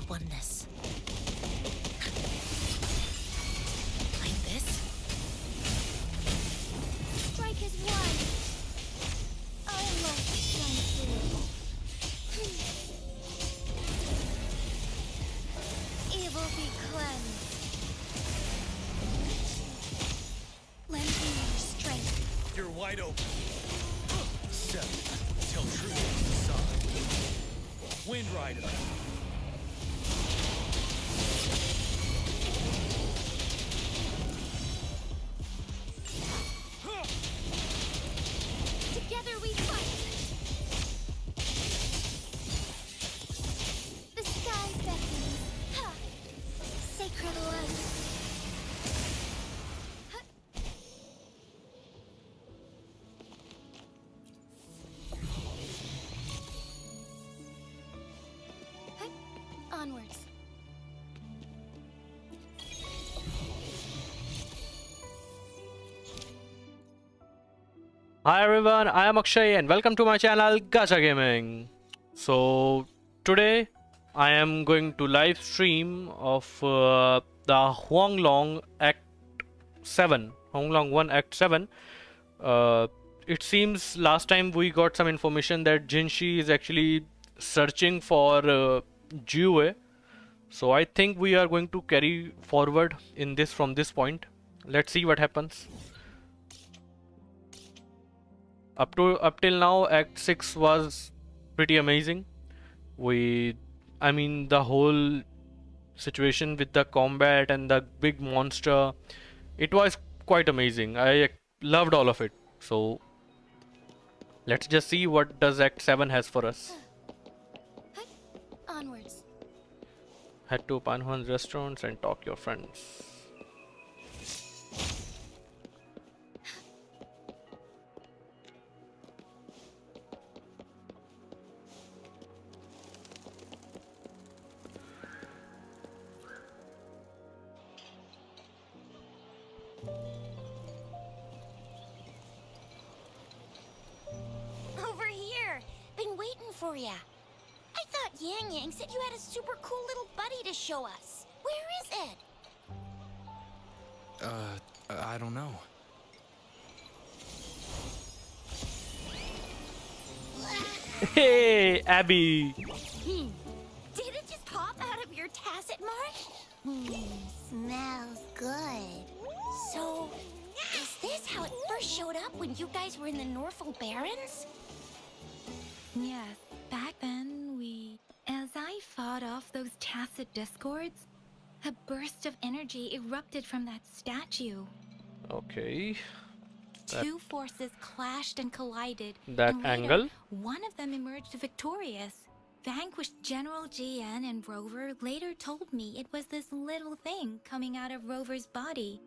oneness. Like this? Strike is one. I must strength too. Evil be cleansed. Lend me your strength. You're wide open. 7. Tell truth is the sign. Wind Rider. Together we fight. The sky beckons. Ha! Sacred light. Ha! Ha! Onwards. Hi everyone, I am Akshay and welcome to my channel Gacha Gaming. So today I am going to live stream of the Huanglong Act 7, Huanglong 1 Act 7. It seems last time we got some information that Jinshi is actually searching for Jiyan. So I think we are going to carry forward in this from this point. Let's see what happens. Up till now, Act 6 was pretty amazing. I mean, the whole situation with the combat and the big monster, it was quite amazing. I loved all of it. So let's just see what does Act 7 has for us. Onwards. Head to Panhuan's restaurants and talk your friends. Over here. Been waiting for ya. I thought Yang said you had a super cool little buddy to show us. Where is it? I don't know. Hey, Abby! Did it just pop out of your tacit mark? Smells good. So, is this how it first showed up when you guys were in the Norfolk Barrens? Yes, back then as I fought off those tacit discords, a burst of energy erupted from that statue. Okay. Two forces clashed and collided. That and later, angle? one of them emerged victorious. Vanquished General Jiyan, and Rover later told me it was this little thing coming out of Rover's body.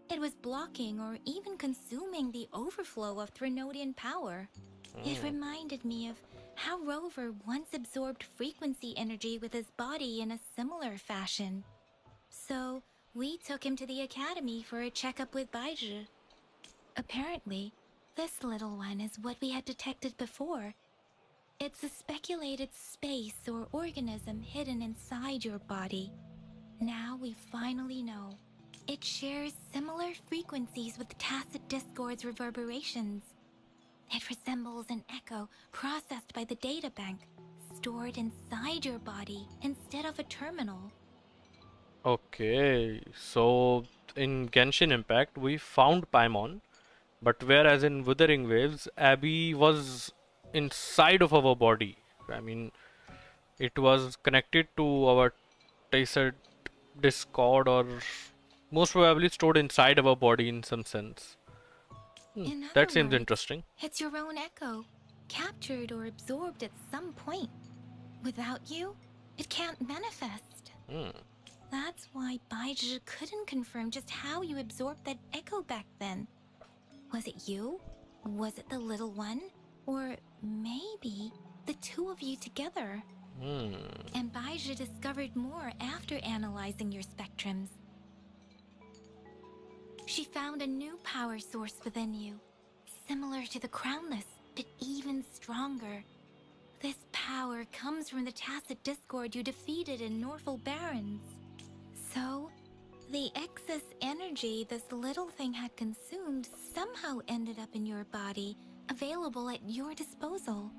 It was blocking or even consuming the overflow of Threnodian power. It reminded me of how Rover once absorbed frequency energy with his body in a similar fashion. So, we took him to the academy for a checkup with Baizhi. Apparently, this little one is what we had detected before. It's a speculated space or organism hidden inside your body. Now we finally know. It shares similar frequencies with tacit discord's reverberations. It resembles an echo processed by the data bank, stored inside your body instead of a terminal. Okay, so in Genshin Impact we found Paimon, but whereas in Wuthering Waves, Abby was inside of our body. I mean, it was connected to our Tacit Discord, or most probably stored inside our body in some sense. In other That seems words, interesting. It's your own echo, captured or absorbed at some point. Without you, it can't manifest. That's why Baizhi couldn't confirm just how you absorbed that echo back then. Was it you? Was it the little one? Or maybe the two of you together? And Baizhi discovered more after analyzing your spectrums. She found a new power source within you, similar to the Crownless, but even stronger. This power comes from the tacit discord you defeated in Norfolk Barrens. So, the excess energy this little thing had consumed somehow ended up in your body, available at your disposal.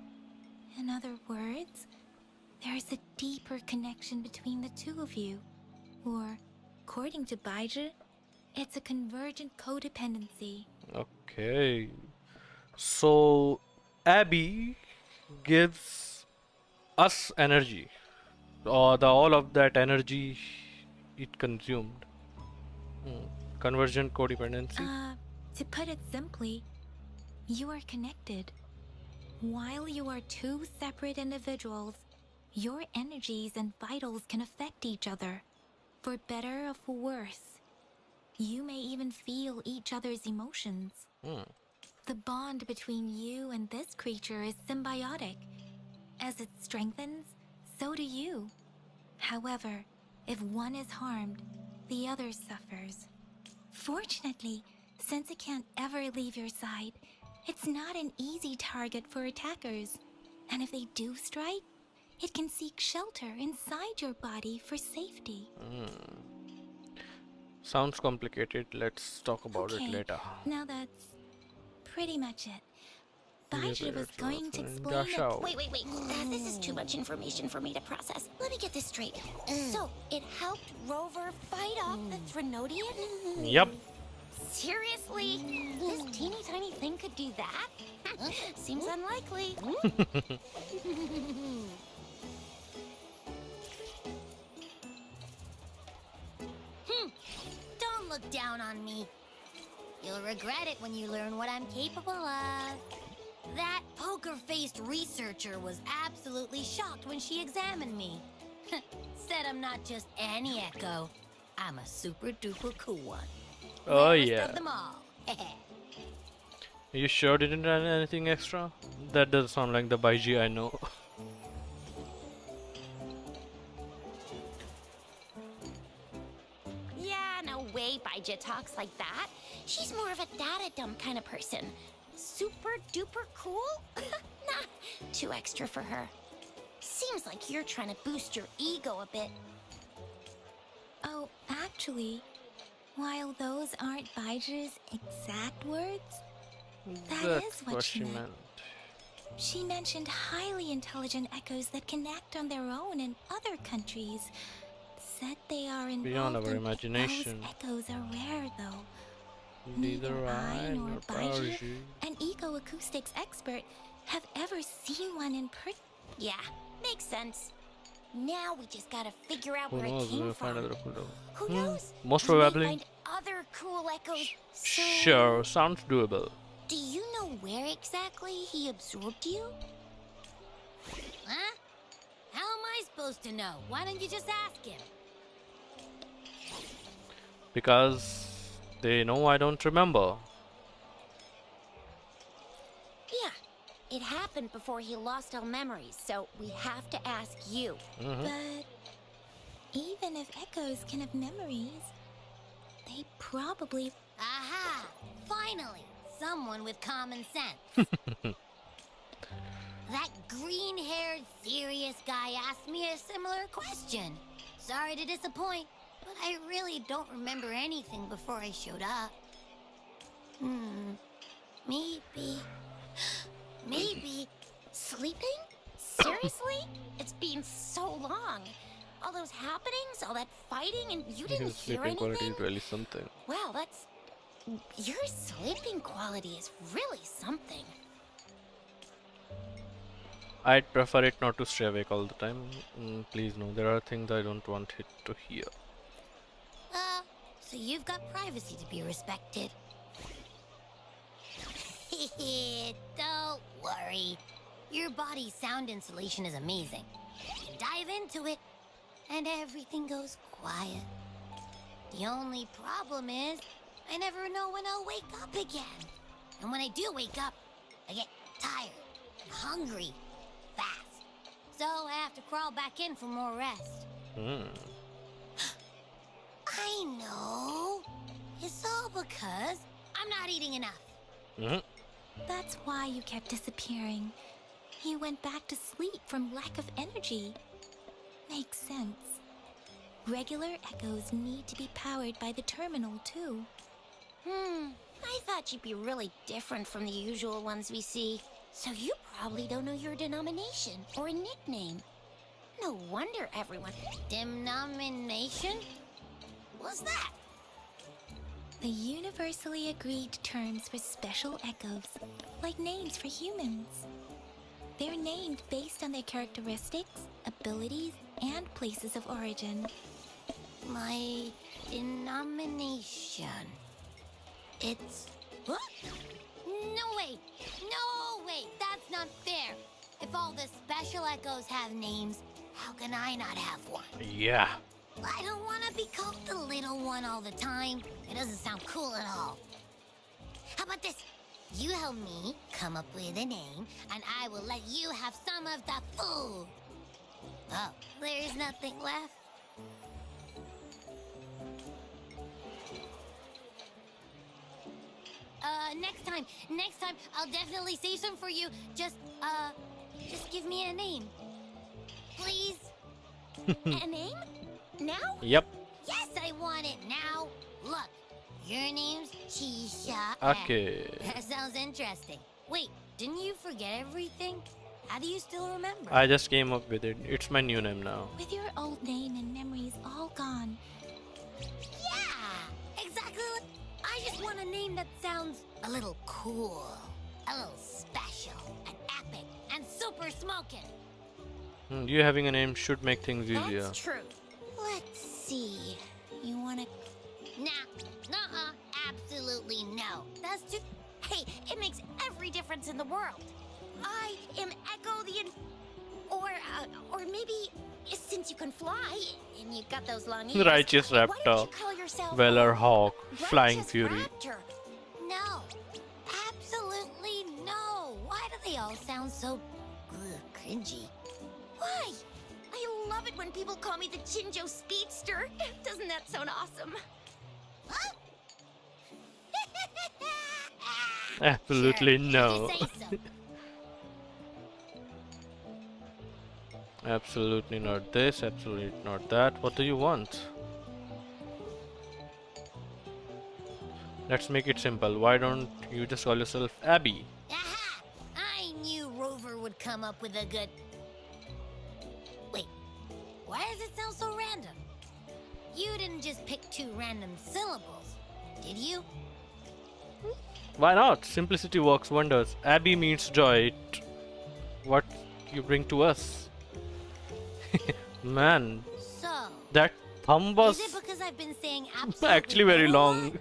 In other words, there's a deeper connection between the two of you. Or, according to Baizhi, it's a convergent codependency. Okay. So Abby gives us energy, or the all of that energy it consumed. Convergent codependency. To put it simply, you are connected. While you are two separate individuals, your energies and vitals can affect each other, for better or for worse. You may even feel each other's emotions. The bond between you and this creature is symbiotic. As it strengthens, so do you. However, if one is harmed, the other suffers. Fortunately, since it can't ever leave your side, it's not an easy target for attackers. And if they do strike, it can seek shelter inside your body for safety. Sounds complicated. Let's talk about it Okay, later. now that's pretty much it. Baizhi was going to explain Gacha. it. Wait. This is too much information for me to process. Let me get this straight. So, it helped Rover fight off the Threnodian? Yep. Seriously? This teeny tiny thing could do that? Seems unlikely. Don't look down on me. You'll regret it when you learn what I'm capable of. That poker-faced researcher was absolutely shocked when she examined me. Said I'm not just any echo. I'm a super-duper cool one. Oh Rarest yeah. of them all. You sure didn't add anything extra? That does sound like the Baiji I know. Yeah, no way Baija talks like that. She's more of a data dump kind of person. Super duper cool? Nah, too extra for her. Seems like you're trying to boost your ego a bit. Oh, actually, while those aren't Baiji's exact words, that is what she meant. She mentioned highly intelligent echoes that can act on their own in other countries. Said they are involved Beyond our in imagination. Those echoes are rare, though. Neither I nor Baiji, Baiji. an eco-acoustics expert, have ever seen one in person. Yeah, makes sense. Now we just gotta figure out Who where knows? it came We'll find from. another cool dog. Who knows? Most We may probably. find other cool echoes. So, Sure, sounds doable. do you know where exactly he absorbed you? Huh? How am I supposed to know? Why don't you just ask him? Because they know I don't remember. Yeah, it happened before he lost all memories, so we have to ask you. But even if echoes can have memories, they probably... Aha! Finally, someone with common sense. That green-haired, serious guy asked me a similar question. Sorry to disappoint, but I really don't remember anything before I showed up. Maybe... Sleeping? Seriously? It's been so long. All those happenings, all that fighting, and you didn't His hear sleeping quality anything? is really something. Wow, that's... Your sleeping quality is really something. I'd prefer it not to stay awake all the time. Please no, there are things I don't want it to hear. So you've got privacy to be respected. Don't worry. Your body's sound insulation is amazing. You dive into it, and everything goes quiet. The only problem is, I never know when I'll wake up again. And when I do wake up, I get tired and hungry fast. So I have to crawl back in for more rest. I know. It's all because I'm not eating enough. That's why you kept disappearing. He went back to sleep from lack of energy. Makes sense. Regular echoes need to be powered by the terminal, too. I thought you'd be really different from the usual ones we see. So you probably don't know your denomination or a nickname. No wonder everyone... Denomination? What's that? The universally agreed terms for special echoes, like names for humans. They're named based on their characteristics, abilities, and places of origin. My denomination. It's... What? No way! No way! That's not fair! If all the special echoes have names, how can I not have one? Yeah. I don't want to be called the little one all the time. It doesn't sound cool at all. How about this? You help me come up with a name, and I will let you have some of the food. Oh, there's nothing left. Next time, I'll definitely save some for you. Just give me a name. Please? A name? Now? Yep. Yes, I want it now. Look, your name's Chisha. Okay. That sounds interesting. Wait, didn't you forget everything? How do you still remember? I just came up with it. It's my new name now. With your old name and memories all gone, Yeah, exactly. I just want a name that sounds a little cool, a little special, and epic, and super smoking. You having a name should make things easier. That's true. Let's see. You wanna... Nah, absolutely no. That's too... Hey, it makes every difference in the world. I am Echo the... Or maybe, since you can fly, and you got those long ears... Righteous why don't Raptor. you call yourself... Valor Hawk. Flying Righteous Fury. Raptor. No. Absolutely no. Why do they all sound so... cringy? Why? I love it when people call me the Chinjo Speedster. Doesn't that sound awesome? Huh? Absolutely Sure, no. if you say so. Absolutely not this, absolutely not that. What do you want? Let's make it simple. Why don't you just call yourself Abby? Aha! I knew Rover would come up with a good... Wait, why does it sound so random? You didn't just pick two random syllables, did you? Why not? Simplicity works wonders. Abby means joy. What you bring to us. Man, So, that thumb was is it because I've been saying absolutely actually very no a long. lot?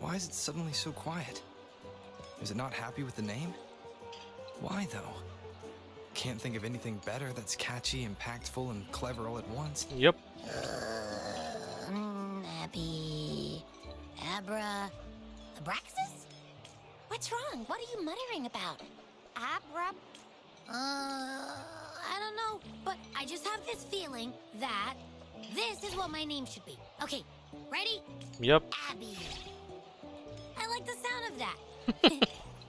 Why is it suddenly so quiet? Is it not happy with the name? Why though? Can't think of anything better that's catchy, impactful, and clever all at once. Yep. Abby... Abraxas? What's wrong? What are you muttering about? I don't know, but I just have this feeling that this is what my name should be. Okay, ready? Yep. Abby. I like the sound of that.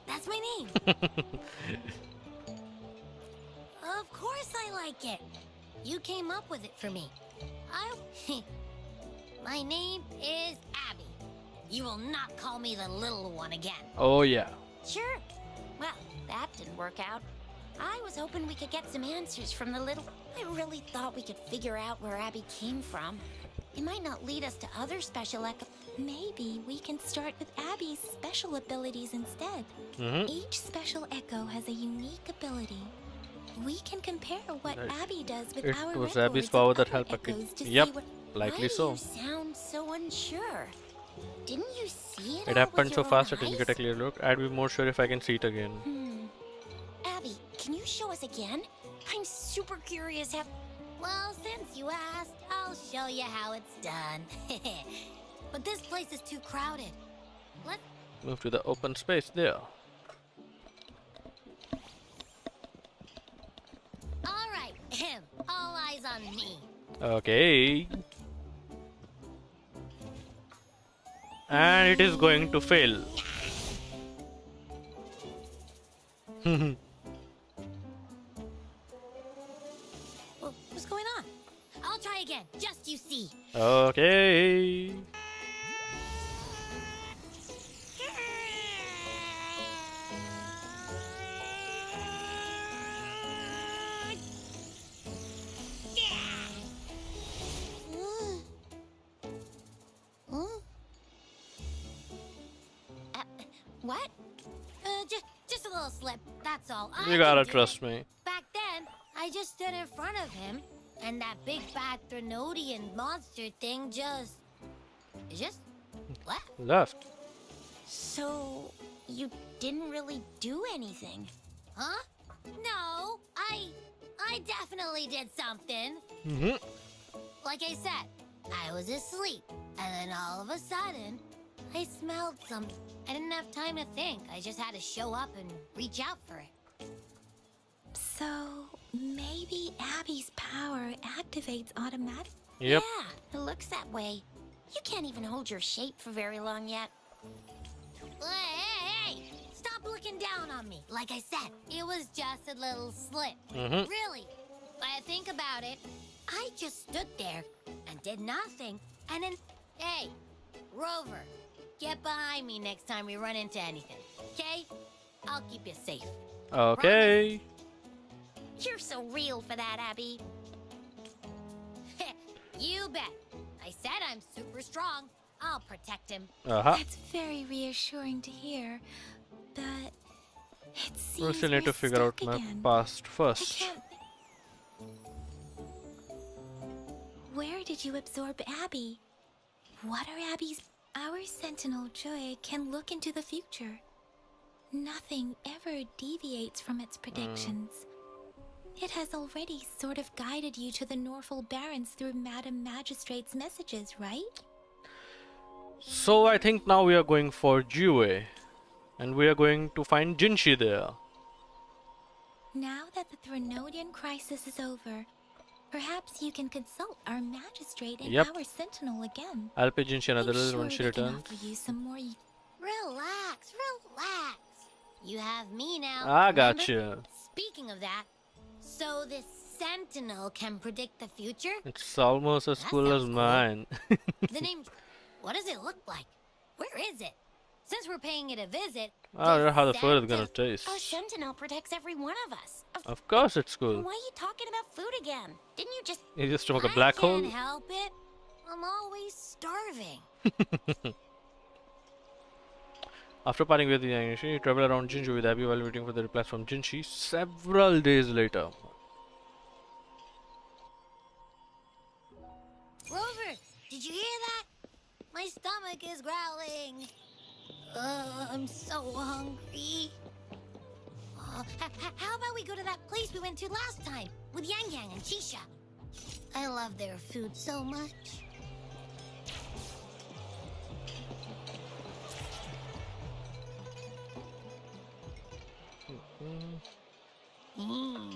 That's my name. Of course I like it. You came up with it for me. My name is Abby. You will not call me the little one again. Oh yeah. Sure. Well, that didn't work out. I was hoping we could get some answers from the little... I really thought we could figure out where Abby came from. It might not lead us to other special echo... maybe we can start with Abby's special abilities instead. Each special echo has a unique ability. We can compare what Right. Abby does with It our was records Abby's of power that other helped her echoes to Yep. see what... Likely Why so. do you sound so unsure? Didn't you see it It all happened with so your fast I own didn't get a eyes? clear look. I'd be more sure if I can see it again. Abby, can you show us again? I'm super curious how... Well, since you asked, I'll show you how it's done. But this place is too crowded. Let's... Move to the open space there. All right, all eyes on me. Okay. And it is going to fail. What's going on? I'll try again, just you see. Okay. What? Just a little slip, that's all. You gotta trust me. Back then, I just stood in front of him, and that big bad Threnodian monster thing just left. Left. So, you didn't really do anything? Huh? No, I definitely did something. Mm-hmm. Like I said, I was asleep, and then all of a sudden, I smelled something. I didn't have time to think. I just had to show up and reach out for it. So maybe Abby's power activates automatically. Yep. Yeah, it looks that way. You can't even hold your shape for very long yet. Hey! Stop looking down on me. Like I said, it was just a little slip. Mm-hmm. Really. But I think about it, I just stood there and did nothing. And then, hey, Rover, get behind me next time we run into anything, okay? I'll keep you safe. Okay. You're so real for that, Abby. You bet. I said I'm super strong. I'll protect him. Uh-huh. That's very reassuring to hear, but it We seems still need to we're figure out stuck my again. past I first. can't. Where did you absorb Abby? What are Abby's? Our Sentinel Joy can look into the future. Nothing ever deviates from its predictions. It has already sort of guided you to the Norfolk Barrens through Madam Magistrate's messages, right? So I think now we are going for Jiyan. And we are going to find Jinshi there. Now that the Threnodian crisis is over, perhaps you can consult our magistrate and Yep. our sentinel again. I'll pay Jinshi another I'm little sure when she they can returns. offer you some more. Relax, relax. You have me now. I remember? gotcha. Speaking of that, so this Sentinel can predict the future? It's almost as That cool as sounds cool. mine. The name... What does it look like? Where is it? Since we're paying it a visit... I don't know how the does food is gonna Santa- taste. Our sentinel protects every one of us. Of course it's cool. Why are you talking about food again? Didn't you just... You just stomach a black hole? I can't help it. I'm always starving. After parting with Jiyan, you travel around Jinju with Abby while waiting for the replies from Jinshi several days later. Rover, did you hear that? My stomach is growling. I'm so hungry. How about we go to that place we went to last time with Yang Yang and Chisha? I love their food so much.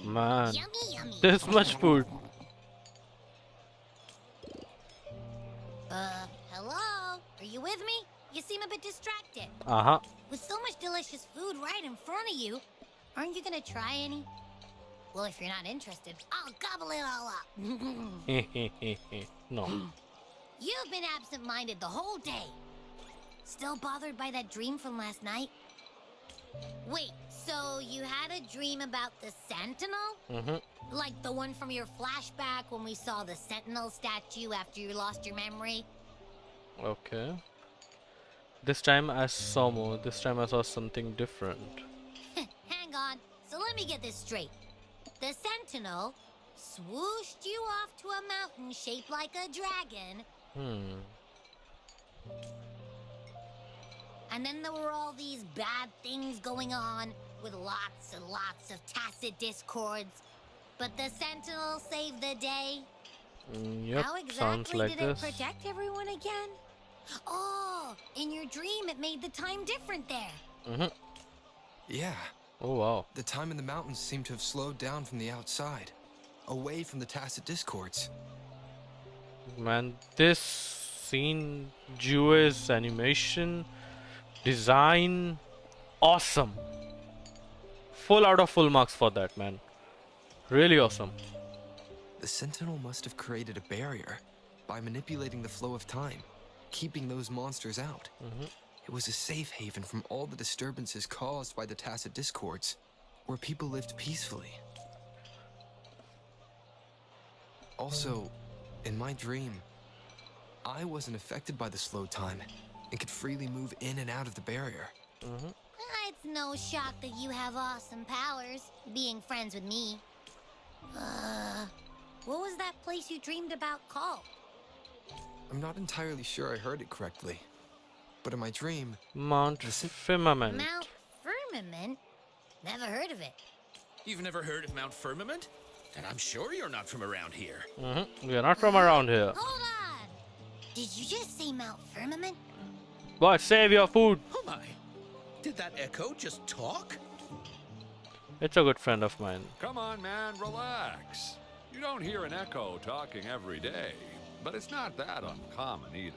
Man, Yummy, yummy. this much food. Hello? Are you with me? You seem a bit distracted. Uh-huh. With so much delicious food right in front of you, aren't you gonna try any? Well, if you're not interested, I'll gobble it all up. No. You've been absent-minded the whole day. Still bothered by that dream from last night? Wait, so you had a dream about the Sentinel? Mm-hmm. Like the one from your flashback when we saw the Sentinel statue after you lost your memory? Okay. This time I saw more. This time I saw something different. Hang on, so let me get this straight. The Sentinel swooshed you off to a mountain shaped like a dragon, and then there were all these bad things going on with lots and lots of tacit discords. But the Sentinel saved the day. Yep, How sounds exactly like did this. it protect everyone again? Oh, in your dream it made the time different there. Mm-hmm. Yeah, Oh wow. the time in the mountains seemed to have slowed down from the outside, away from the tacit discords. Man, this scene, Jewish animation, design, awesome. Full out of full marks for that, man. Really awesome. The Sentinel must have created a barrier by manipulating the flow of time, keeping those monsters out. It was a safe haven from all the disturbances caused by the Tacit Discords, where people lived peacefully. Also, in my dream, I wasn't affected by the slow time and could freely move in and out of the barrier. It's no shock that you have awesome powers, being friends with me. What was that place you dreamed about called? I'm not entirely sure I heard it correctly, but in my dream, Mount Firmament. Mount Firmament? Never heard of it. You've never heard of Mount Firmament? Then I'm sure you're not from around here. We are not from around here. Hold on! Did you just say Mount Firmament? Boy, save your food. Oh my! Did that echo just talk? It's a good friend of mine. Come on, man, relax. You don't hear an echo talking every day, but it's not that uncommon either.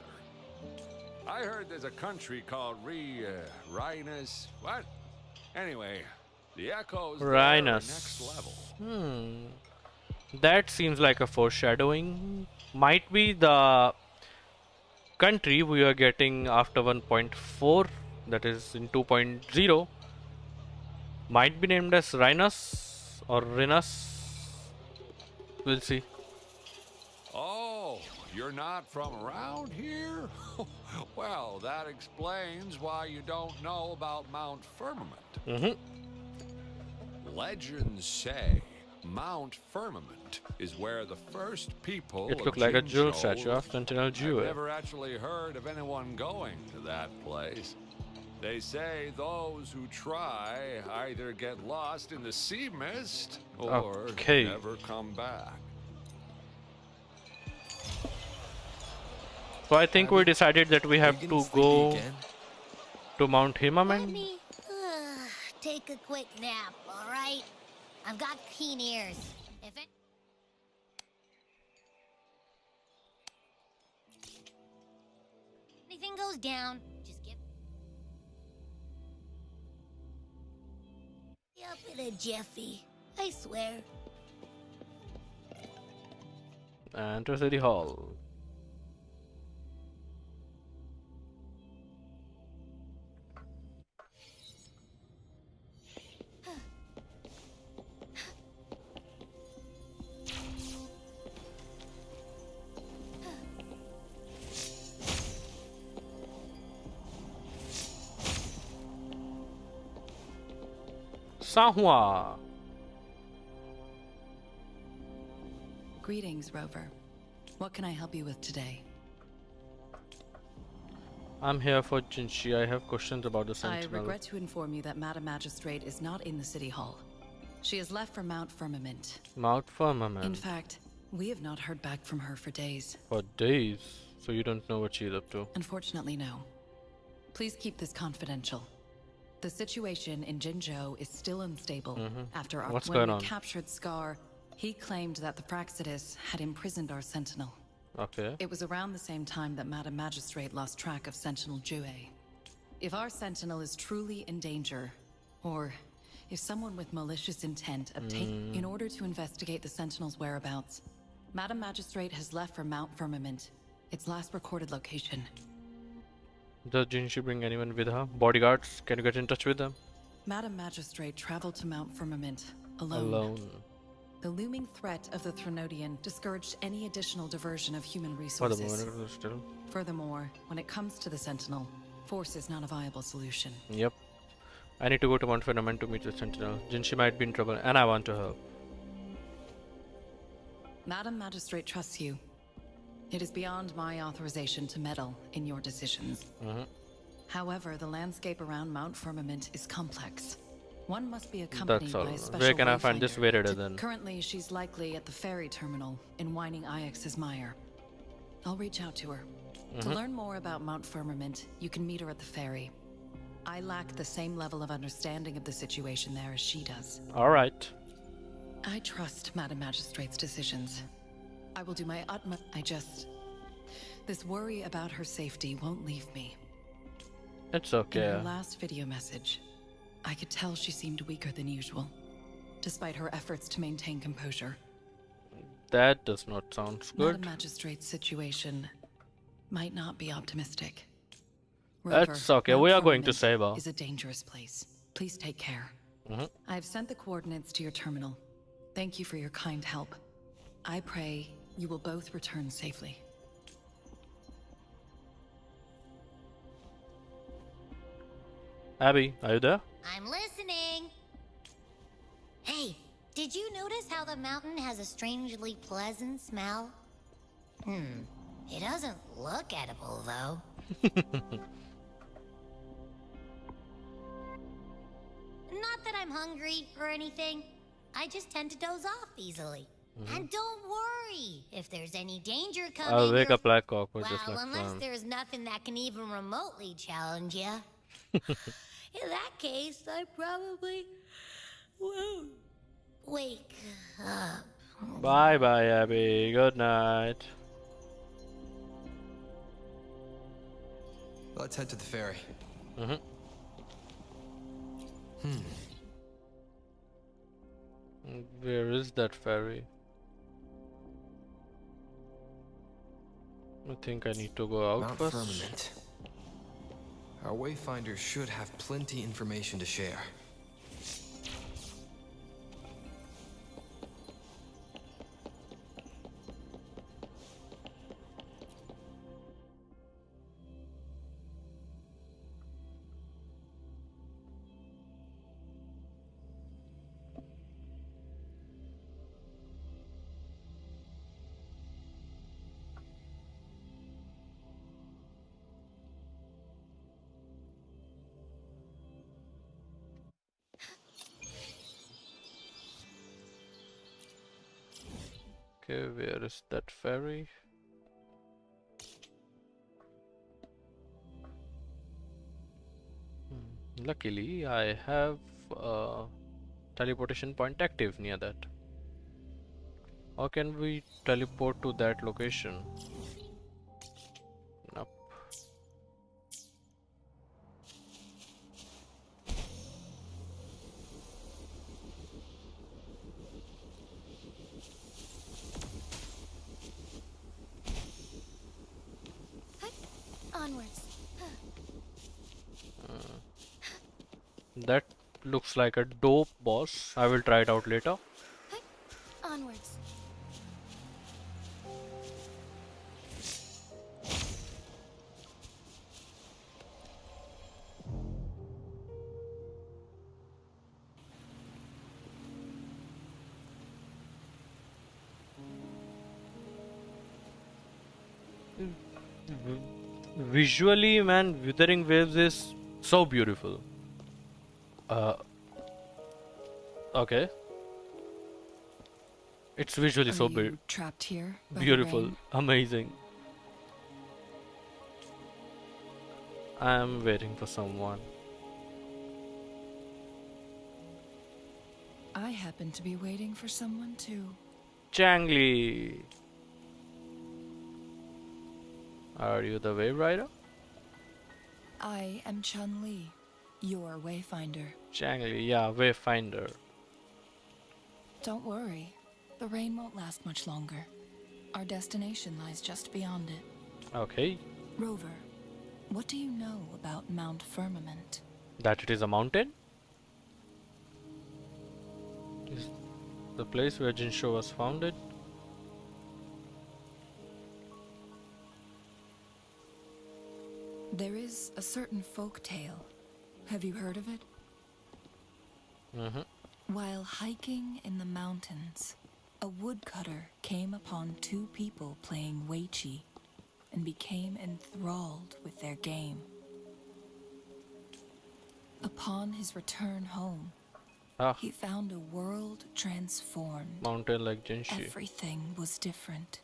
I heard there's a country called Rhinus. What? Anyway, the echoes there are Rhinus. next level. That seems like a foreshadowing. Might be the country we are getting after 1.4, that is in 2.0. Might be named as Rhinus or Rhinus. We'll see. Oh, you're not from around here? Well, that explains why you don't know about Mount Firmament. Legends say Mount Firmament is where the first people It of looked like a jewel Jinzhou statue of Sentinel I've Jewel. never actually heard of anyone going to that place. They say those who try either get lost in the sea mist or Okay. never come back. So I think we decided that we have Are you to getting sleepy go again? to Mount Let Firmament. me take a quick nap, alright? I've got keen ears. If it... anything goes down, just give... up in a jiffy. I swear. Enter City Hall. Sanhua. Greetings, Rover. What can I help you with today? I'm here for Jinshi. I have questions about the I Sentinel. regret to inform you that Madam Magistrate is not in the City Hall. She has left for Mount Firmament. Mount Firmament. In fact, we have not heard back from her for days. For days. So you don't know what she's up to. Unfortunately, no. Please keep this confidential. The situation in Jinzhou is still unstable. After our, What's when going we on? captured Scar, he claimed that the Praxidus had imprisoned our Sentinel. Okay. It was around the same time that Madam Magistrate lost track of Sentinel Jue. If our Sentinel is truly in danger, or if someone with malicious intent obtained in order to investigate the Sentinel's whereabouts, Madam Magistrate has left for Mount Firmament, its last recorded location. Does Jinshi bring anyone with her? Bodyguards? Can you get in touch with them? Madam Magistrate traveled to Mount Firmament alone. Alone. The looming threat of the Threnodian discouraged any additional diversion of human For the resources. moment, still. Furthermore, when it comes to the Sentinel, force is not a viable solution. Yep. I need to go to Mount Firmament to meet the Sentinel. Jinshi might be in trouble and I want to help. Madam Magistrate trusts you. It is beyond my authorization to meddle in your decisions. However, the landscape around Mount Firmament is complex. One must be accompanied That's all. by a special Where can I find this wayfinder. Wayrider then? Currently, she's likely at the ferry terminal in Whining Ix's Mire. I'll reach out to her. To learn more about Mount Firmament, you can meet her at the ferry. I lack the same level of understanding of the situation there as she does. Alright. I trust Madam Magistrate's decisions. I will do my utmost. I just This worry about her safety won't leave me. It's In okay. her last video message, I could tell she seemed weaker than usual, despite her efforts to maintain composure. That does not sound Madam good. Magistrate's situation might not be optimistic. That's okay. Mount We are going to Firmament save her. is a dangerous place. Please take care. Mhm. I have sent the coordinates to your terminal. Thank you for your kind help. I pray you will both return safely. Abby, are you there? I'm listening. Hey, did you notice how the mountain has a strangely pleasant smell? It doesn't look edible, though. Not that I'm hungry or anything. I just tend to doze off easily. And don't worry if there's any danger coming. I'll wake or- up like cockroach Well, just like unless fun. there's nothing that can even remotely challenge you. In that case, I probably won't wake up. Bye bye, Abby. Good night. Let's head to the ferry. Mhm. Where is that ferry? I think I need to go out Mount first. Firmament. Our wayfinder should have plenty information to share. Okay, where is that ferry? Luckily, I have a teleportation point active near that. How can we teleport to that location? Nope. Onwards. That looks like a dope boss. I will try it out later. Onwards. Visually, man, Wuthering Waves is so beautiful. Okay. It's visually so Are you trapped here by the beautiful, rain? amazing. I'm waiting for someone. I happen to be waiting for someone too. Changli. Are you the wave rider? I am Chun Li, your wayfinder. Changli, yeah, wayfinder. Don't worry, the rain won't last much longer. Our destination lies just beyond it. Okay, Rover, what do you know about Mount Firmament? that it is a mountain. Is the place where Jinsho was founded. There is a certain folk tale. Have you heard of it? While hiking in the mountains, a woodcutter came upon two people playing Weiqi and became enthralled with their game. Upon his return home, Ah, he found a world transformed. mountain like Jinshi. Everything was different,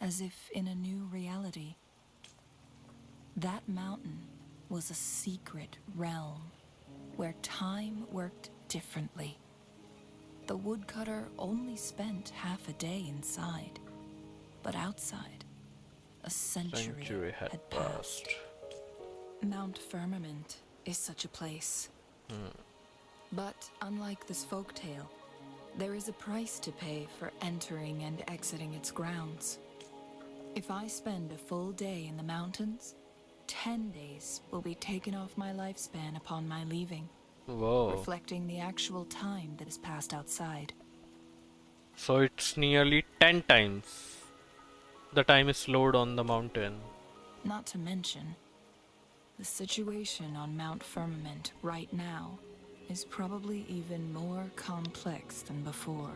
as if in a new reality. That mountain was a secret realm where time worked differently. The woodcutter only spent half a day inside, but outside, a century had passed. Mount Firmament is such a place. But unlike this folktale, there is a price to pay for entering and exiting its grounds. If I spend a full day in the mountains, 10 days will be taken off my lifespan upon my leaving, Whoa. reflecting the actual time that is passed outside. So it's nearly 10 times the time is slowed on the mountain. Not to mention, the situation on Mount Firmament right now is probably even more complex than before.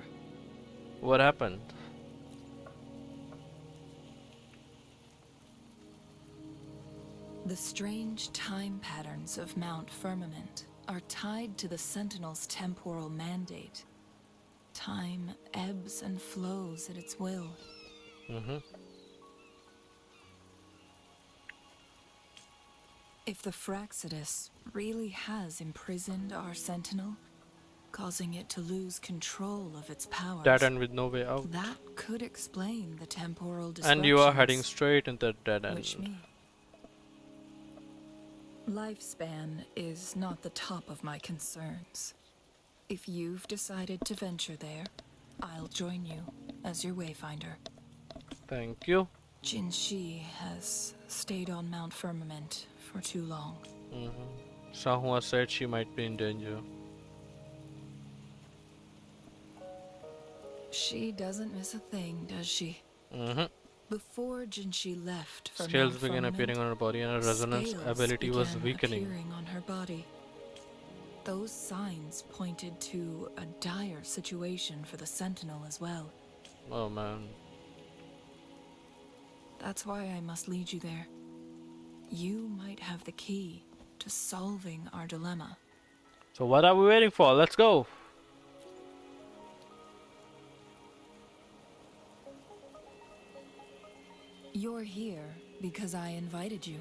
What happened? The strange time patterns of Mount Firmament are tied to the Sentinel's temporal mandate. Time ebbs and flows at its will. If the Fraxidus really has imprisoned our Sentinel, causing it to lose control of its powers, Dead end with no way out. that could explain the temporal disruptions. And you are heading straight into the dead end. Which me. Lifespan is not the top of my concerns. If you've decided to venture there, I'll join you as your wayfinder. Thank you. Jinshi has stayed on Mount Firmament for too long. Sahua said she might be in danger. She doesn't miss a thing, does she? Before Jinshi left for Scales Mount began Firmament, appearing on her body and her resonance scales ability was began weakening. appearing on her body. Those signs pointed to a dire situation for the Sentinel as well. Oh man. That's why I must lead you there. You might have the key to solving our dilemma. So what are we waiting for? Let's go. You're here because I invited you.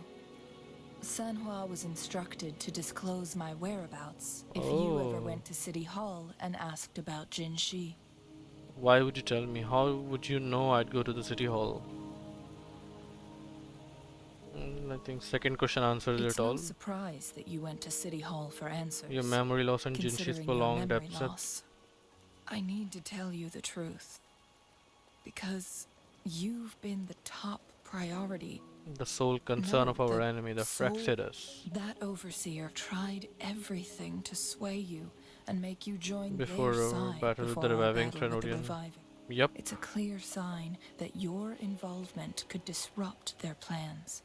Sanhua was instructed to disclose my whereabouts if you ever Oh. went to City Hall and asked about Jinshi. Why would you tell me? How would you know I'd go to the city hall? I think second question answers It's it all. no surprise that you went to City Hall for answers. Your memory loss and Jinshi's considering your prolonged memory absence. loss. I need to tell you the truth. Because you've been the top priority. The sole concern No, of our the enemy, the sole- Fraxidus. That overseer tried everything to sway you and make you join Before their our side battle with before the our reviving battle with the Trenodian. reviving. Yep. It's a clear sign that your involvement could disrupt their plans,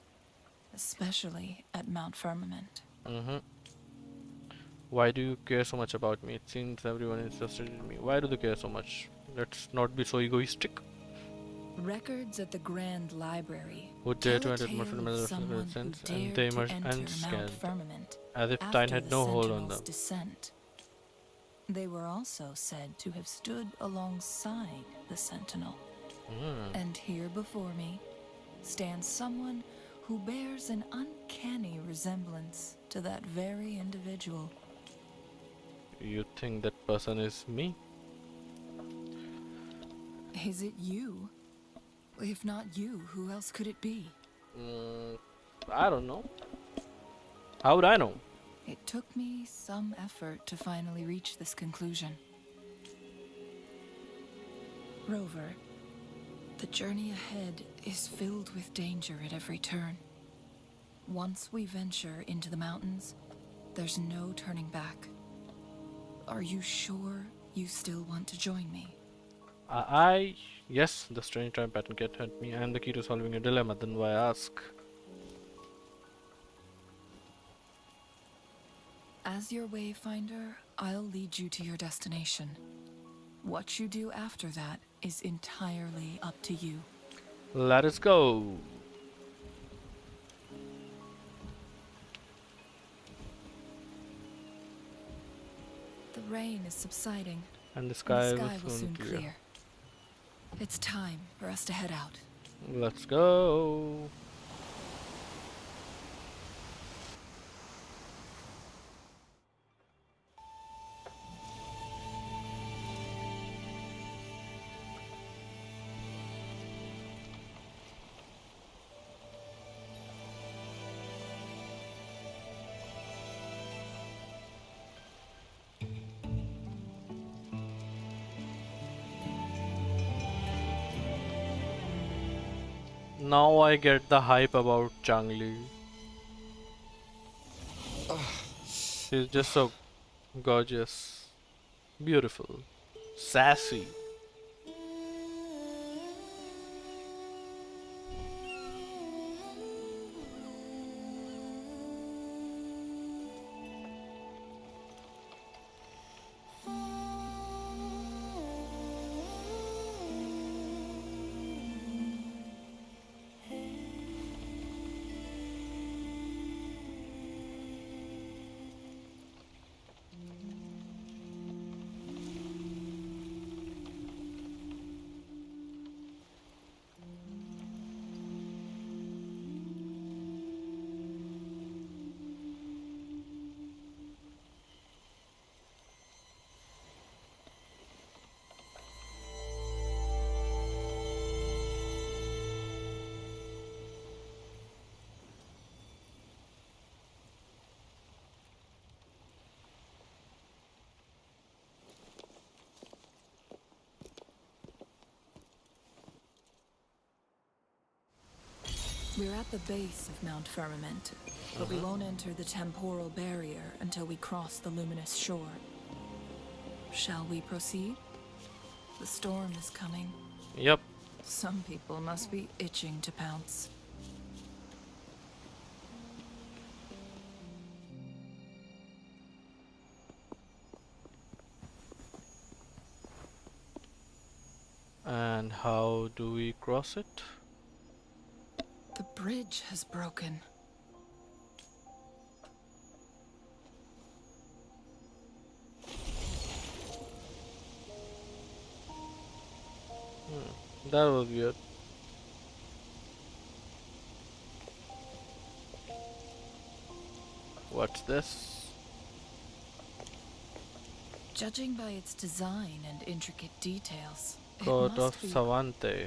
especially at Mount Firmament. Why do you care so much about me? It seems everyone is interested in me. Why do they care so much? Let's not be so egoistic. Records at the Grand Library Would dare to tell a enter tale Murphy of Miller's someone who sense, dared and they to emerged enter unscathed, Mount Firmament as if Tyne after had the no hold on Sentinel's them. descent. They were also said to have stood alongside the Sentinel. And here before me stands someone who bears an uncanny resemblance to that very individual. You think that person is me? Is it you? If not you, who else could it be? I don't know. How would I know? It took me some effort to finally reach this conclusion. Rover, the journey ahead is filled with danger at every turn. Once we venture into the mountains, there's no turning back. Are you sure you still want to join me? Yes, the strange time pattern can hurt me. I am the key to solving a dilemma, then why ask? As your wayfinder, I'll lead you to your destination. What you do after that is entirely up to you. Let us go. The rain is subsiding, And the and sky, the sky will soon clear. clear. It's time for us to head out. Let's go. Now I get the hype about Changli. She's just so gorgeous, beautiful, sassy. We're at the base of Mount Firmament, but we won't enter the temporal barrier until we cross the luminous shore. Shall we proceed? The storm is coming. Yep. Some people must be itching to pounce. And how do we cross it? The bridge has broken. That was weird. What's this? Judging by its design and intricate details, it Court of must be... Savante.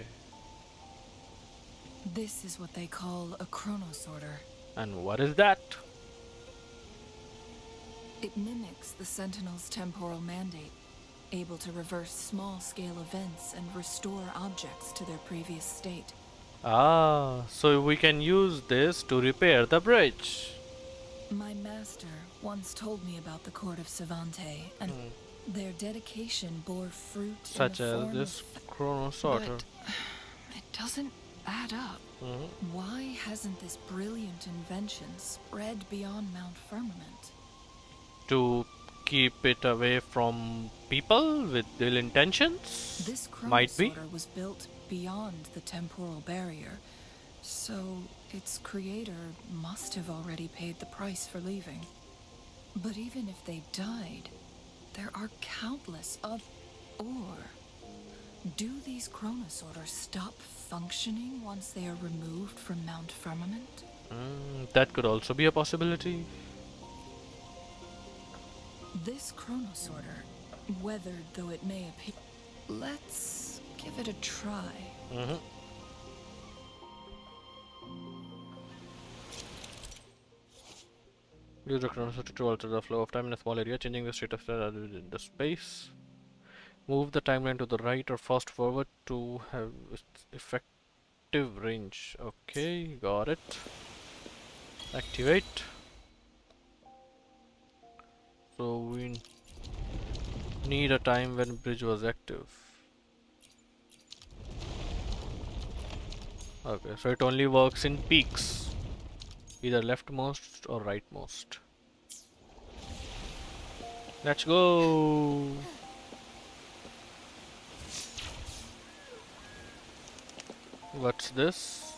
This is what they call a chronosorter. And what is that? It mimics the Sentinel's temporal mandate, able to reverse small-scale events and restore objects to their previous state. Ah, so we can use this to repair the bridge. My master once told me about the Court of Savante, and their dedication bore fruit Such in the as form this of... chrono sorter. But it doesn't add up. Why hasn't this brilliant invention spread beyond Mount Firmament? To keep it away from people with ill intentions? This Might be. chronosorter was built beyond the temporal barrier, so its creator must have already paid the price for leaving. But even if they died, there are countless of... Or do these chronosorters stop functioning once they are removed from Mount Firmament? That could also be a possibility. This chronosorter, weathered though it may appear... Let's give it a try. Use the chronosorter to alter the flow of time in a small area, changing the state of the space. Move the timeline to the right or fast forward to have effective range. Okay, got it. Activate. So we need a time when bridge was active. Okay, so it only works in peaks, either leftmost or rightmost. Let's go. What's this?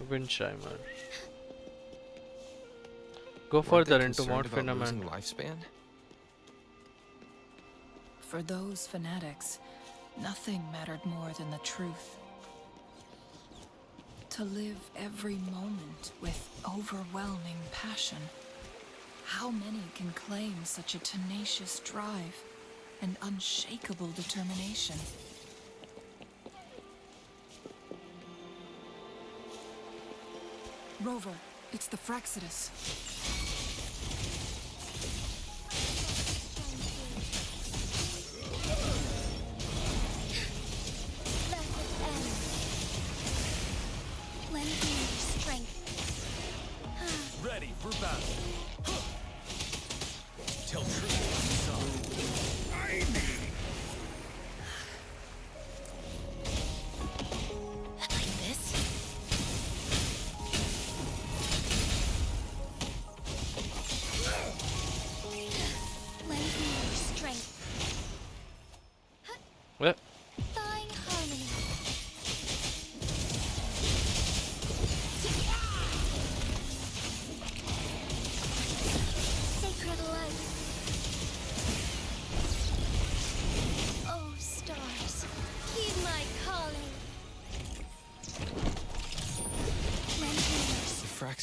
Wind chimer. Go further into Mount Firmament. Lifespan? For those fanatics, nothing mattered more than the truth. To live every moment with overwhelming passion. How many can claim such a tenacious drive and unshakable determination? Rover, it's the Fraxidus.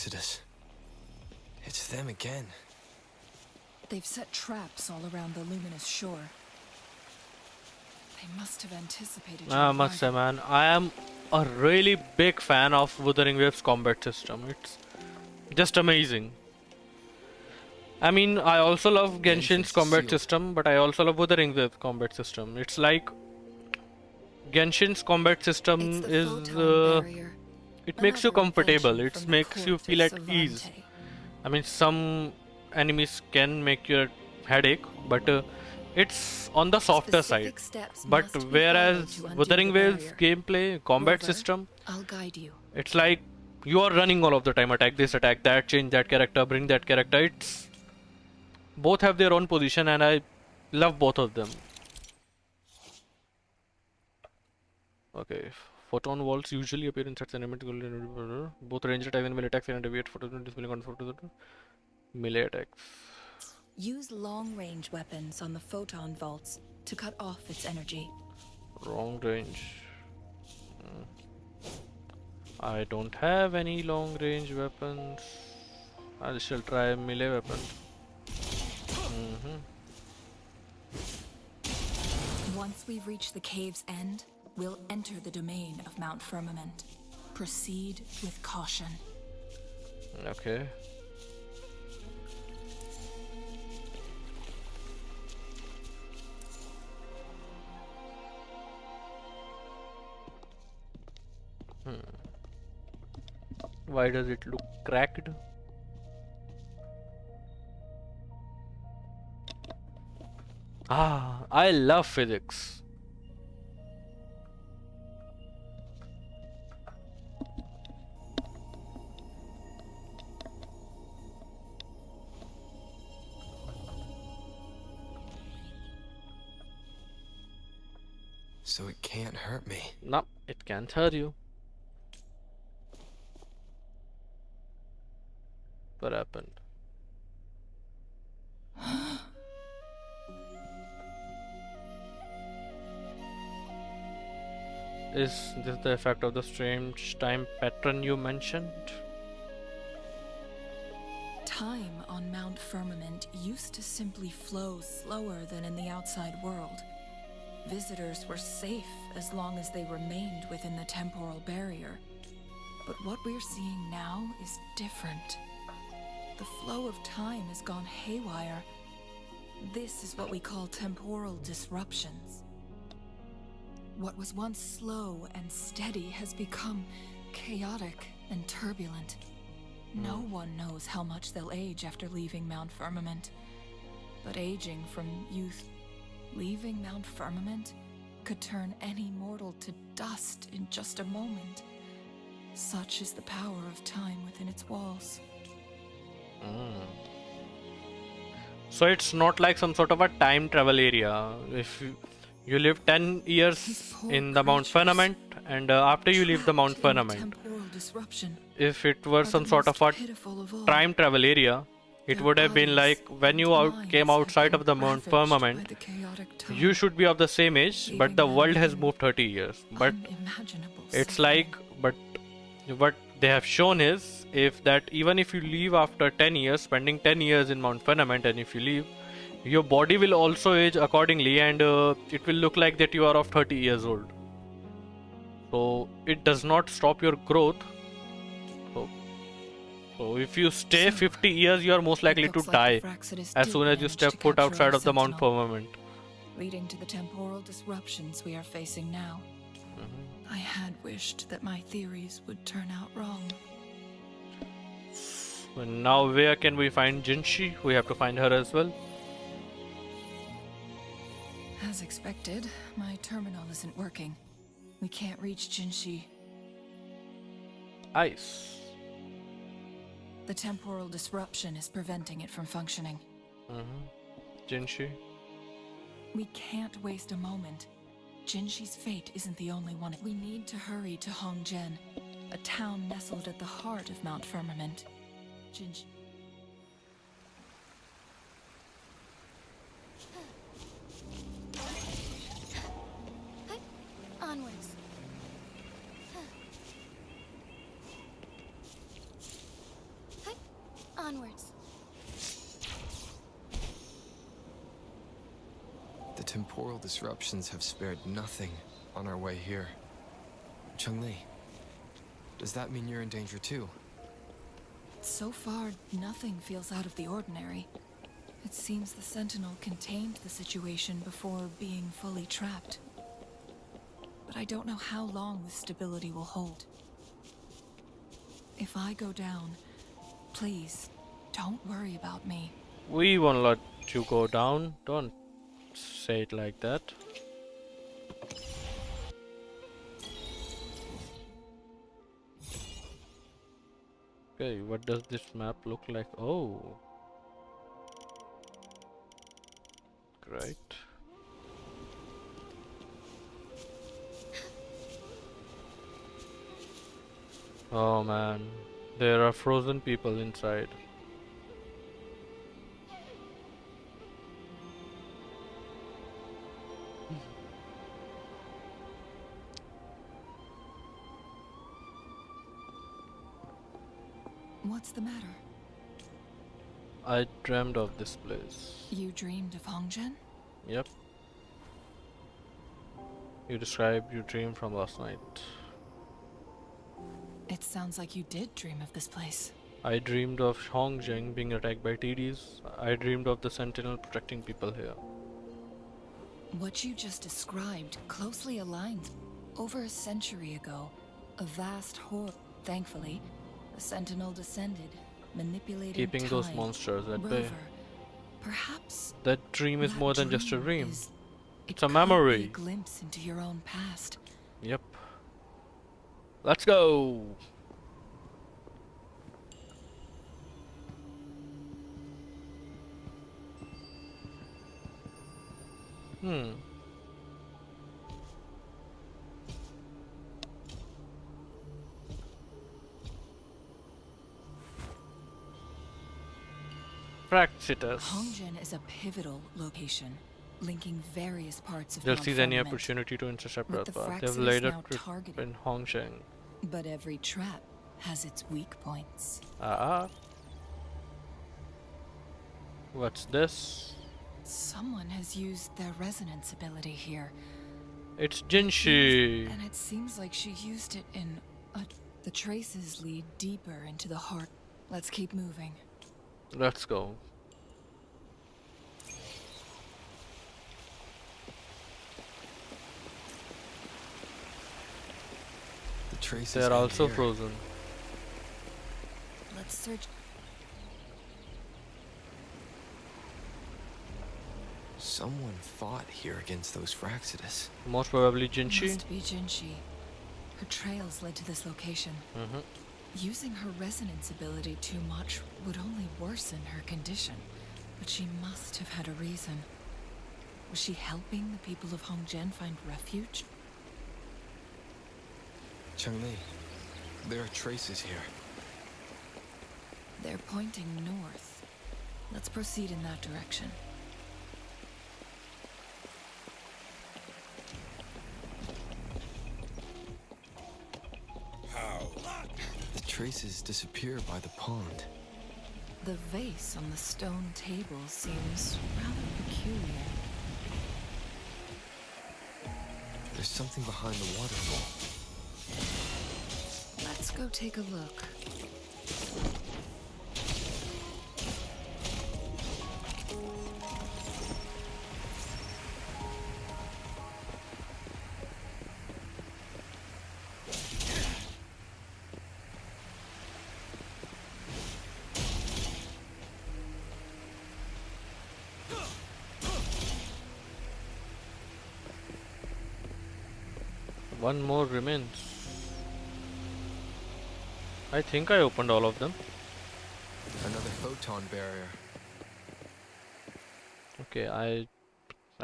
Exodus. It's them again. They've set traps all around the luminous shore. They must have anticipated I your must say, arrival. man, I am a really big fan of Wuthering Waves combat system. It's just amazing. I mean, I also love The Genshin's entrance is combat sealed. system, but I also love Wuthering Waves combat system. It's like Genshin's combat It's system the is photon barrier. it makes you Another comfortable. invention It from the makes you court feel of at ease. Savante. I mean, some enemies can make your headache, but it's on the softer side. Specific steps But must be whereas followed to undo Wuthering the Waves barrier. gameplay, combat Rover, system, I'll guide you. it's like you are running all of the time. Attack this, attack that, change that character, bring that character. It's both have their own position, and I love both of them. Okay, photon walls usually appear in such element. Both ranged attacks and melee attacks and deviate photon displaying on photon melee attacks. Use long-range weapons on the photon vaults to cut off its energy. Wrong range. I don't have any long range weapons. I shall try melee weapon. Once we've reached the cave's end, we'll enter the domain of Mount Firmament. Proceed with caution. Okay. Why does it look cracked? Ah, I love physics. So it can't hurt me. No, it can't hurt you. What happened? Is this the effect of the strange time pattern you mentioned? Time on Mount Firmament used to simply flow slower than in the outside world. Visitors were safe as long as they remained within the temporal barrier. But what we're seeing now is different. The flow of time has gone haywire. This is what we call temporal disruptions. What was once slow and steady has become chaotic and turbulent. No one knows how much they'll age after leaving Mount Firmament. But aging from youth, leaving Mount Firmament, could turn any mortal to dust in just a moment. Such is the power of time within its walls. So it's not like some sort of a time travel area. If you live 10 years in the Mount Firmament, and after you leave the Mount Firmament, if it were some sort of a time travel area, it would have been like when you came outside of the Mount Firmament, you should be of the same age, but the world has moved 30 years. But it's like, but what they have shown is, if that even if you leave after 10 years, spending 10 years in Mount Firmament, and if you leave, your body will also age accordingly, and it will look like that you are of 30 years old. So it does not stop your growth. So if you stay 50 years, you are most likely to die as soon as you step foot outside of the Mount Firmament. Leading to the temporal disruptions we are facing now. I had wished that my theories would turn out wrong. And now where can we find Jinshi? We have to find her as well. As expected, my terminal isn't working. We can't reach Jinshi. Ice. The temporal disruption is preventing it from functioning. Jinshi. We can't waste a moment. Jinshi's fate isn't the only one. We need to hurry to Hongjian, a town nestled at the heart of Mount Firmament. Jinshi. Onwards. The temporal disruptions have spared nothing on our way here. Cheng-Li, does that mean you're in danger too? So far, nothing feels out of the ordinary. It seems the Sentinel contained the situation before being fully trapped. But I don't know how long this stability will hold. If I go down, please, don't worry about me. We won't let you go down. Don't say it like that. Okay, what does this map look like? Oh, great. Oh man, there are frozen people inside. What's the matter? I dreamed of this place. You dreamed of Hongzhen? Yep. You described your dream from last night. It sounds like you did dream of this place. I dreamed of Hongzhen being attacked by TDs. I dreamed of the Sentinel protecting people here. What you just described closely aligns. Over a century ago, a vast horde. Thankfully, the Sentinel descended, manipulating Keeping those monsters at bay. Rover, perhaps That dream is that more than just a dream. is- It's a could memory. be a glimpse into your own past. Yep. Let's go. Praxitas. Hongzhen is a pivotal location, linking various parts of They'll seize any non-firmament. opportunity to intercept With our the path. They've Fraxis laid a now trip targeted. in Hongzhen. But every trap has its weak points. What's this? Someone has used their resonance ability here. It's Jinshi. And it seems like she used it in the traces lead deeper into the heart. Let's keep moving. Let's go. The traces They're end also here. frozen. Let's search. Someone fought here against those Fraxidus. Most probably Jinshi. Must be Jinshi. Her trails led to this location. Using her resonance ability too much would only worsen her condition. But she must have had a reason. Was she helping the people of Hongzhen find refuge? Cheng-Li, there are traces here. They're pointing north. Let's proceed in that direction. The traces disappear by the pond. The vase on the stone table seems rather peculiar. There's something behind the waterfall. Let's go take a look. One more remains. I think I opened all of them. Another photon barrier. Okay, I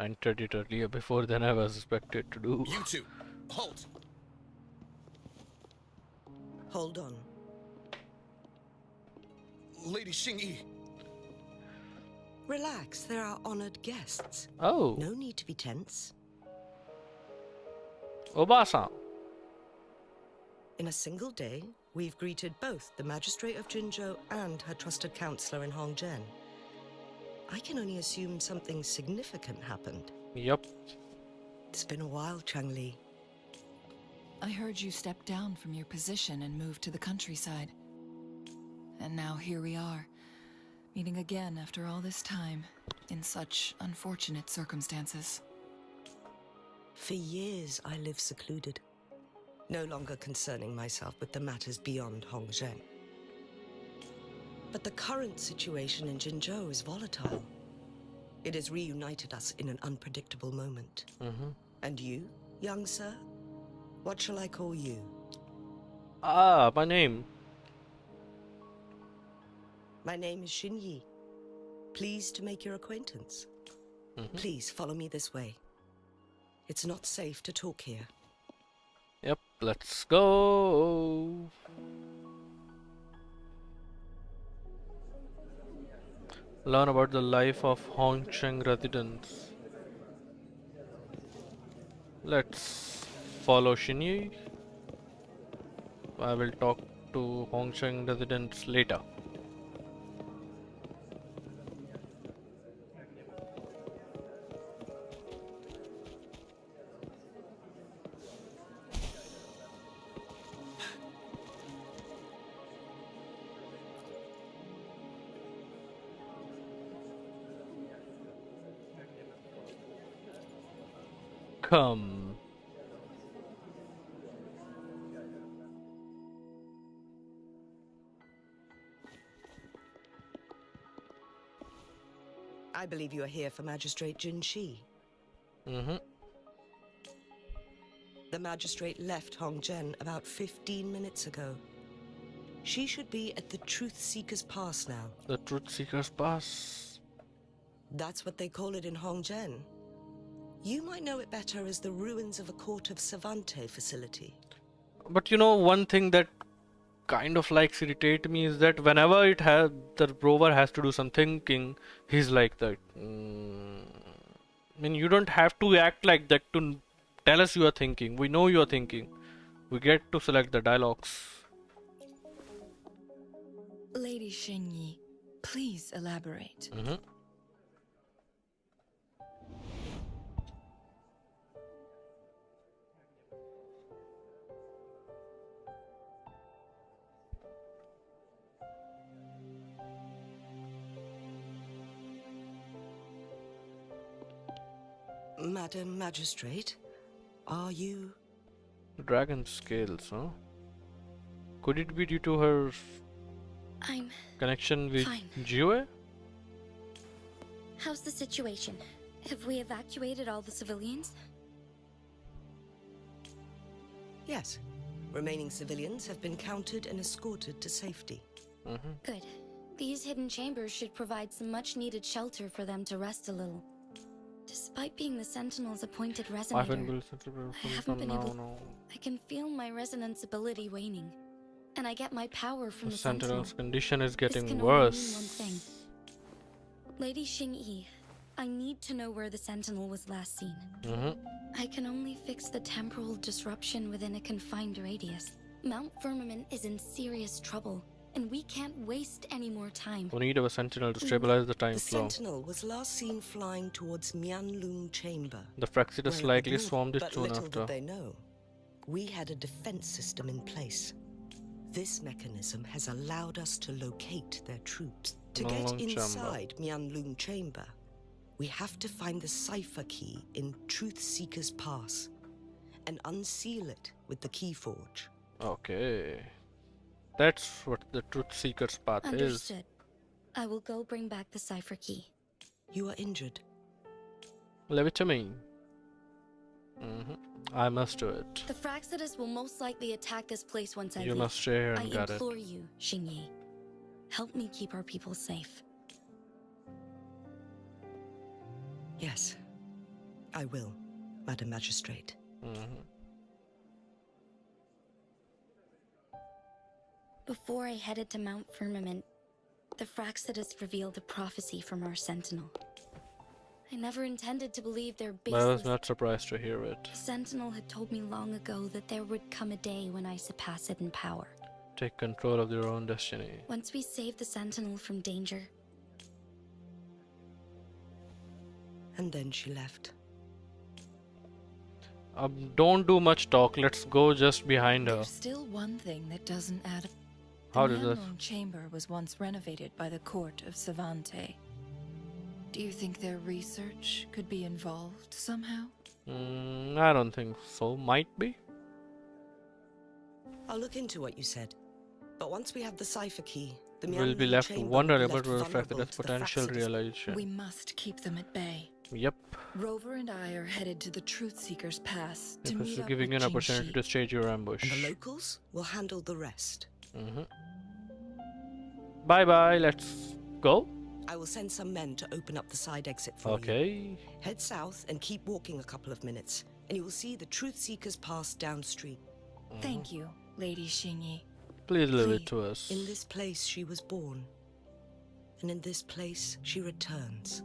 entered it earlier before than I was expected to do. You two, halt! Hold on. Lady Xingyi, Relax, they're our honored guests. Oh, No need to be tense. Obasa. In a single day, we've greeted both the Magistrate of Jinzhou and her trusted counselor in Hongzhen. I can only assume something significant happened. Yep. It's been a while, Changli. I heard you stepped down from your position and moved to the countryside. And now here we are, meeting again after all this time, in such unfortunate circumstances. For years, I lived secluded, no longer concerning myself with the matters beyond Hongzhen. But the current situation in Jinzhou is volatile. It has reunited us in an unpredictable moment. And you, young sir? What shall I call you? Ah, my name. My name is Xinyi. Pleased to make your acquaintance. Please follow me this way. It's not safe to talk here. Yep, let's go. Learn about the life of Hongcheng residents. Let's follow Xinyi. I will talk to Hongcheng residents later. Come. I believe you are here for Magistrate Jin Shi. The magistrate left Hongzhen about 15 minutes ago. She should be at the Truth Seeker's Pass now. The Truth Seeker's Pass. That's what they call it in Hongzhen. You might know it better as the ruins of a Court of Savante facility. But you know, one thing that kind of likes irritate me is that whenever the rover has to do some thinking, he's like that. I mean, you don't have to act like that to tell us you are thinking. We know you are thinking. We get to select the dialogues. Lady Xinyi, please elaborate. Madam Magistrate, are you... Dragon scales, huh? Could it be due to her I'm connection with fine. Jiyan? How's the situation? Have we evacuated all the civilians? Yes. Remaining civilians have been counted and escorted to safety. Good. These hidden chambers should provide some much-needed shelter for them to rest a little. Despite being the Sentinel's appointed resonator, I haven't been able... I can feel my resonance ability waning. And I get my power from the Sentinel's Sentinel. condition is getting This can worse. only mean one thing. Lady Xingyi, I need to know where the Sentinel was last seen. I can only fix the temporal disruption within a confined radius. Mount Firmament is in serious trouble, and we can't waste any more time. We need our Sentinel to stabilize the time The flow. Sentinel was last seen flying towards Mianlung Chamber. The Fraxidus where it likely would move, swarmed it but soon little after. did they know. We had a defense system in place. This mechanism has allowed us to locate their troops. To get Huanglong inside Mianlung Chamber, we have to find the cipher key in Truth Seeker's Pass and unseal it with the Keyforge. Okay. That's what the Truth Seeker's path is. Understood. I will go bring back the cipher key. You are injured. Leave it to me. I must do it. The Fraxidus will most likely attack this place once I You leave. must stay here I and get it. implore you, Xingyi. Help me keep our people safe. Yes, I will, Madam Magistrate. Before I headed to Mount Firmament, the Fraxidus revealed a prophecy from our Sentinel. I never intended to believe their But I was baseless... not surprised to hear it. The Sentinel had told me long ago that there would come a day when I surpass it in power. Take control of their own destiny. Once we save the Sentinel from danger. And then she left. Don't do much talk. Let's go just behind her. There's still one thing that doesn't add up. How The does this? Huanglong chamber was once renovated by the court of Savante. Do you think their research could be involved somehow? I don't think so. Might be. I'll look into what you said. But once we have the cipher key, the We'll be Myanmar left chamber will be vulnerable left to reflect vulnerable this to the potential Fraxidus. realization. We must keep them at bay. Yep. Rover and I are headed to the Truth Seeker's Pass to Because meet it's up giving you with an opportunity Jinshi. to stage your ambush. And the locals will handle the rest. Bye bye. Let's go. I will send some men to open up the side exit for you. Okay. Head south and keep walking a couple of minutes, and you will see the Truth Seeker's Pass downstream. Thank you, Lady Xingyi. Please leave it Free. to us. In this place she was born, and in this place she returns.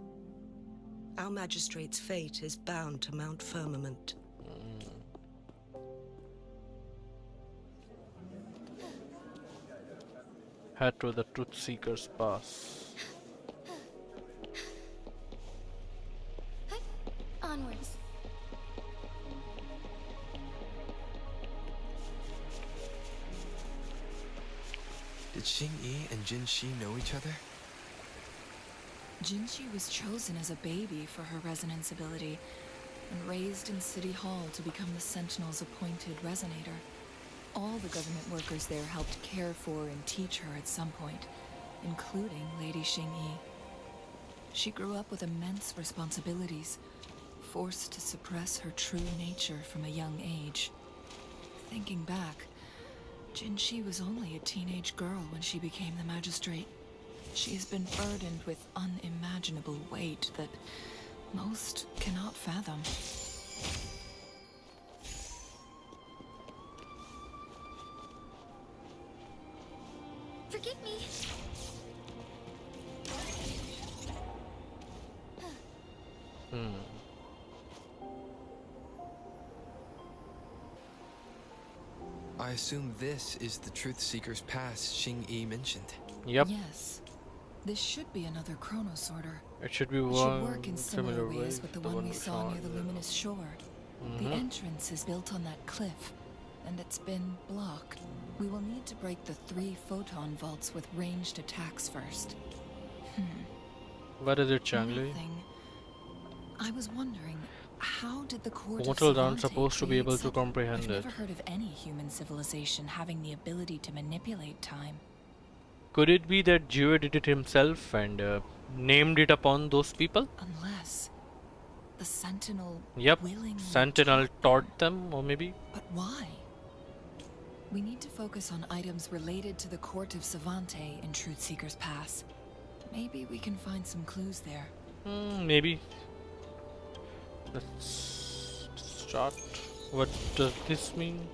Our magistrate's fate is bound to Mount Firmament. Head to the Truth Seeker's Pass. Onwards. Did Xing-Yi and Jin-Shi know each other? Jinshi was chosen as a baby for her resonance ability and raised in City Hall to become the Sentinel's appointed resonator. All the government workers there helped care for and teach her at some point, including Lady Xingyi. She grew up with immense responsibilities, forced to suppress her true nature from a young age. Thinking back, Jinshi was only a teenage girl when she became the magistrate. She has been burdened with unimaginable weight that most cannot fathom. Forgive me. I assume this is the Truth Seeker's Pass Xing-Yi mentioned. Yep. Yes. This should be another chronosorter. It should be It should work one in similar ways ways with the to one we saw near on the luminous shore. The entrance is built on that cliff, and it's been blocked. We will need to break the 3 photon vaults with ranged attacks first. What is it, Changli? Nothing. I was wondering, how did the court of Mortals aren't Savante supposed to be create able to such- comprehend I've never it. heard of any human civilization having the ability to manipulate time. Could it be that Jiyan did it himself and named it upon those people? Unless the Sentinel Yep. willingly Sentinel taught them, or maybe? But why? We need to focus on items related to the court of Savante in Truth Seeker's Pass. Maybe we can find some clues there. Maybe. Let's start. What does this mean?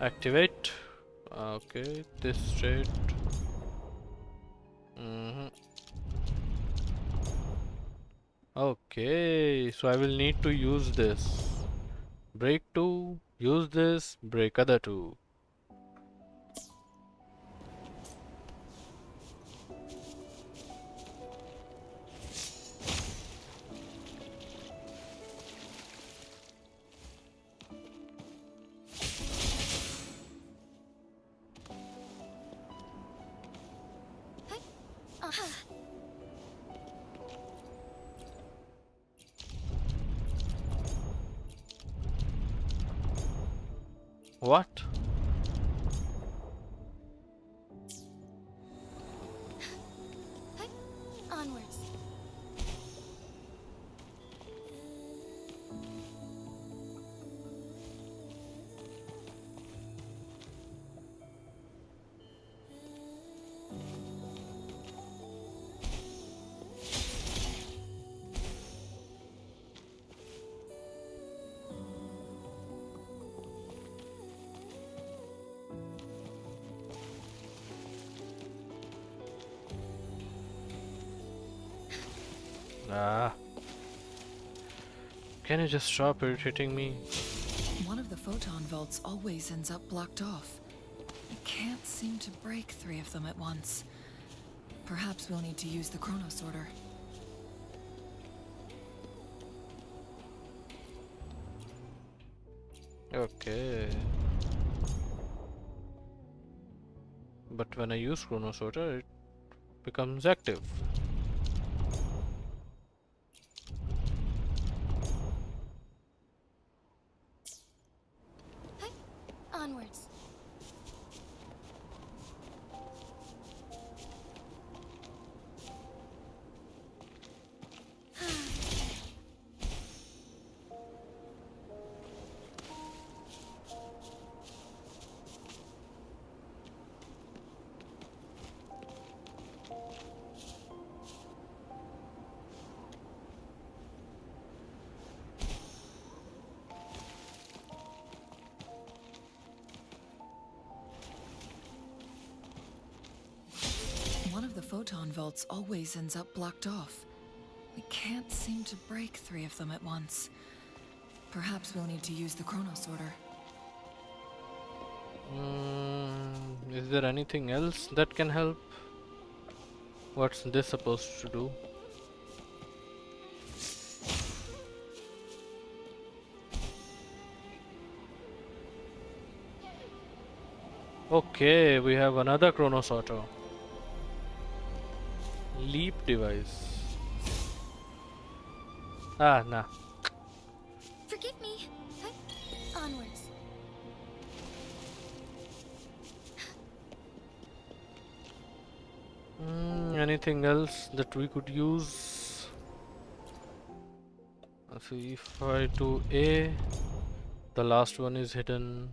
Activate. Okay, this straight. Okay, so I will need to use this. Break 2, use this, break other 2. What? Onwards. Ah. Can you just stop irritating me? One of the photon vaults always ends up blocked off. I can't seem to break 3 of them at once. Perhaps we'll need to use the chronosorter. Okay. But when I use Chrono Sorter, it becomes active. Onwards. One of the photon vaults always ends up blocked off. We can't seem to break 3 of them at once. Perhaps we'll need to use the Chrono Sorter. Is there anything else that can help? What's this supposed to do? Okay, we have another Chrono Sorter. Leap device. Ah, nah. Forgive me. Onwards. Anything else that we could use? Let's see, if I do A, the last one is hidden.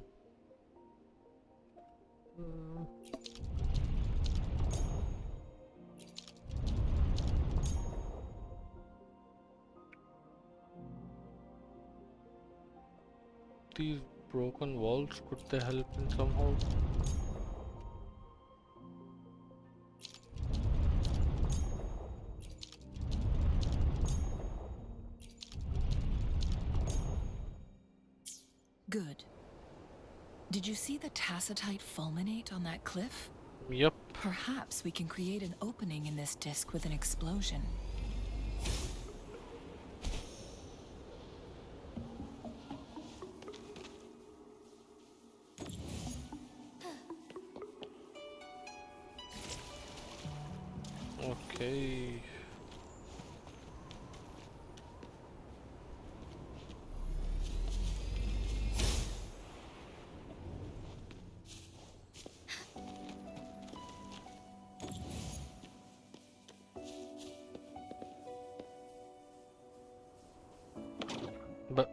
These broken walls, could they help in somehow? Good. Did you see the tacitite fulminate on that cliff? Yep. Perhaps we can create an opening in this disk with an explosion. Okay. But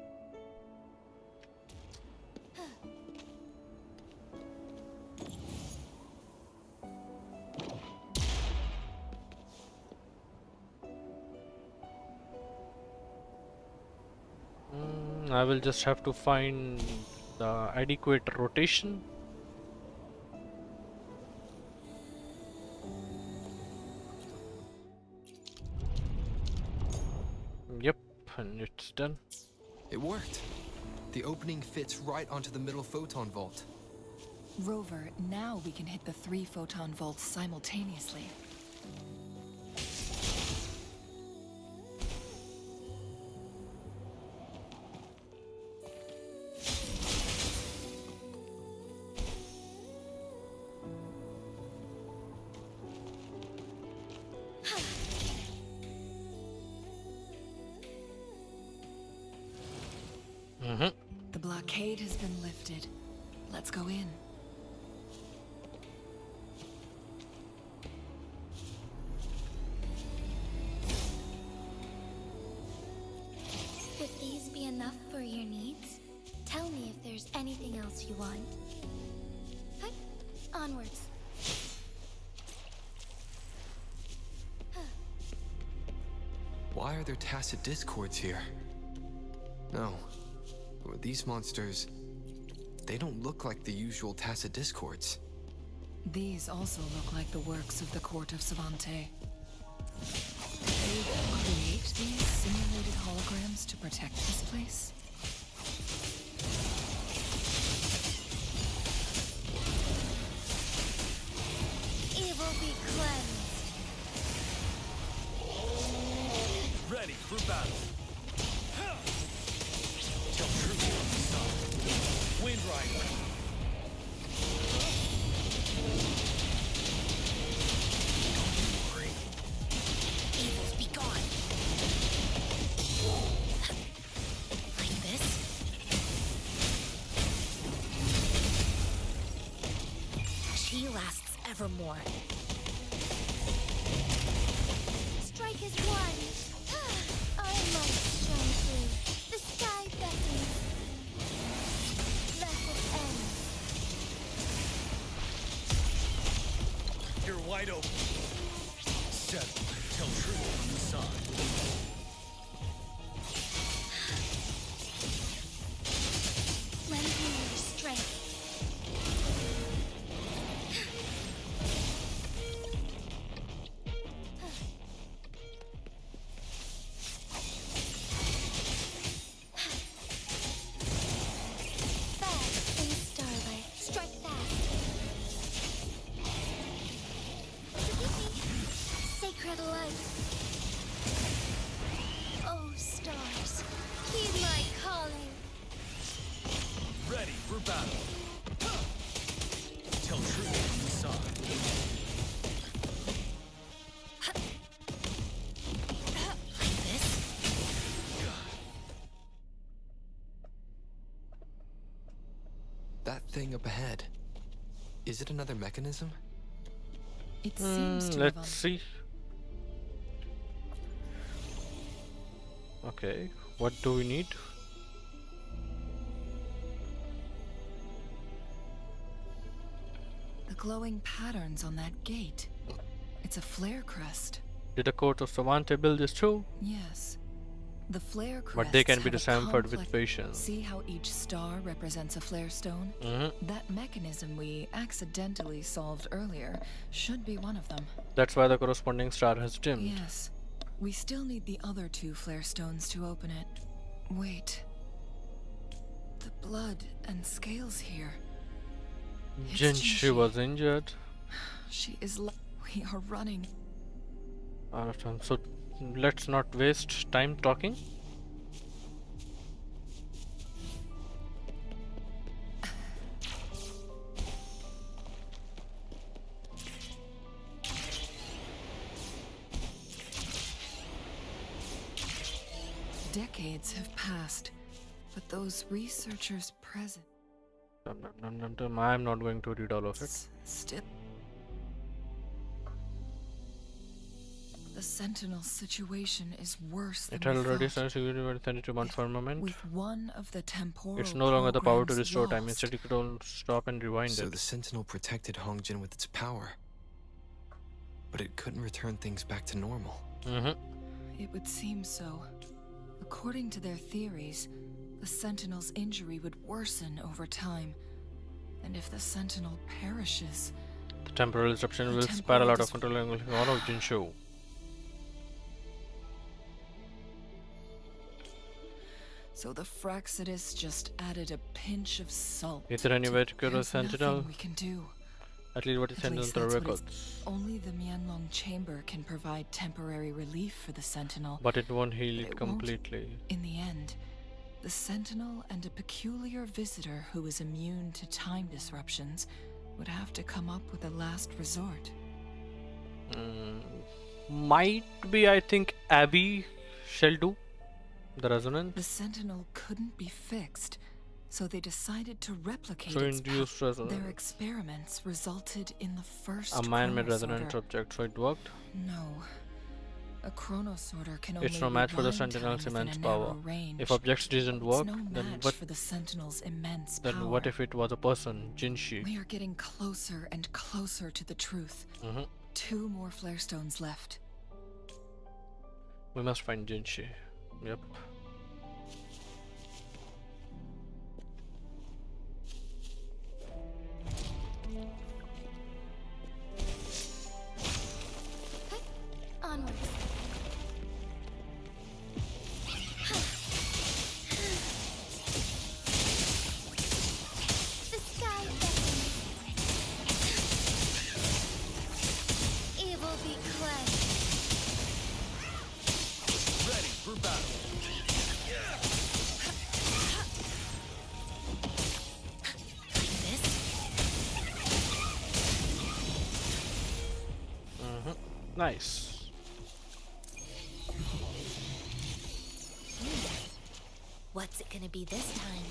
I will just have to find the adequate rotation. Yep, and it's done. It worked. The opening fits right onto the middle photon vault. Rover, now we can hit the 3 photon vaults simultaneously. The blockade has been lifted. Let's go in. Would these be enough for your needs? Tell me if there's anything else you want. Onwards. Why are there tacit discords here? No. These monsters, they don't look like the usual tacit discords. These also look like the works of the court of Savante. Did they create these simulated holograms to protect this place? Evil be cleansed. Ready for battle. Tell truth from the sun. for more. Strike is one. I must shine through. The sky beckons. Let it end. You're wide open. Settle. Tell truth from the side. Lend me your strength. Fast in starlight. Strike fast. Sacred light. Oh, stars, heed my calling. Ready for battle. Tell truth from the side. Like this? That thing up ahead. Is it another mechanism? It seems to have Let's see. Okay, what do we need? the glowing patterns on that gate. It's a flare crest. Did the court of Savante build this too? Yes. The flare crests But they can be have a deciphered with complex- patience. See how each star represents a flare stone? That mechanism we accidentally solved earlier should be one of them. That's why the corresponding star has dimmed. Yes. We still need the other two flare stones to open it. Wait. The blood and scales here. It's Jinshi was injured. She is we are running. Out of time. So let's not waste time talking. Decades have passed, but those researchers present I'm not going to read all of it. still. The Sentinel situation is worse than It had we already thought. sent to month for a moment. With one of the temporal It's no longer the power to programs restore time. lost. Instead, you could all stop and rewind So it. the Sentinel protected Hongjin with its power. But it couldn't return things back to normal. It would seem so. According to their theories, the Sentinel's injury would worsen over time. And if the Sentinel perishes, The temporal disruption The will temporal spiral out of dis- control and will all of Jinshu. so the Fraxidus just added a pinch of salt. Is there any way to cure the There's Sentinel? nothing we can do. At least what is At sent on least the that's what records. Only the Mianlong chamber can provide temporary relief for the Sentinel. But it won't heal But it it won't. completely. In the end, the Sentinel and a peculiar visitor who is immune to time disruptions would have to come up with a last resort. Might be, I think, Abby shall do the The resonance. Sentinel couldn't be fixed, so they decided to replicate So its induced Their resonance. experiments resulted in the first A man-made chronosorter. resonance object, so it worked. No. A chronosorter can only It's no match for the rewind Sentinel's time within immense a power. narrow range. If objects didn't It's work, no then match what? for the Sentinel's immense Then power. what if it was a person, Jinshi? We are getting closer and closer to the truth. Mhm. 2 more flare stones left. We must find Jinshi. Yep. Onwards. The sky beckons. Evil be crushed. Ready for battle. This? Nice. What's it gonna be this time?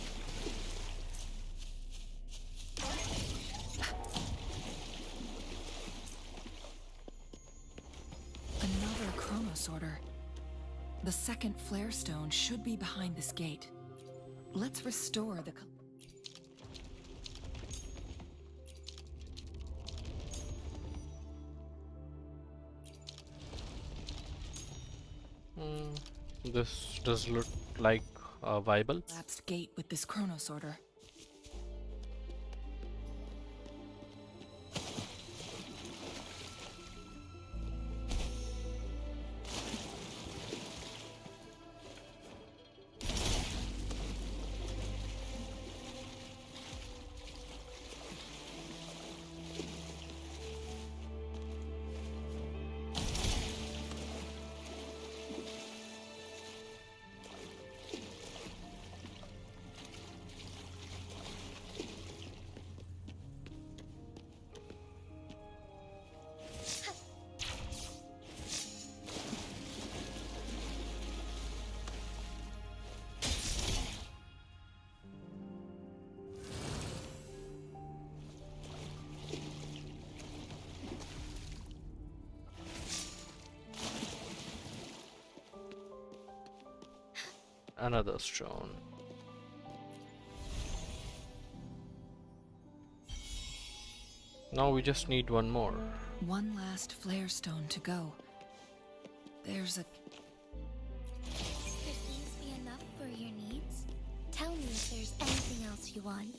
Sorter. The second flare stone should be behind this gate. Let's restore the... This does look like viable. Collapsed gate with this chrono sorter. Another stone. Now we just need one more. One last flare stone to go. There's a... Could these be enough for your needs? Tell me if there's anything else you want.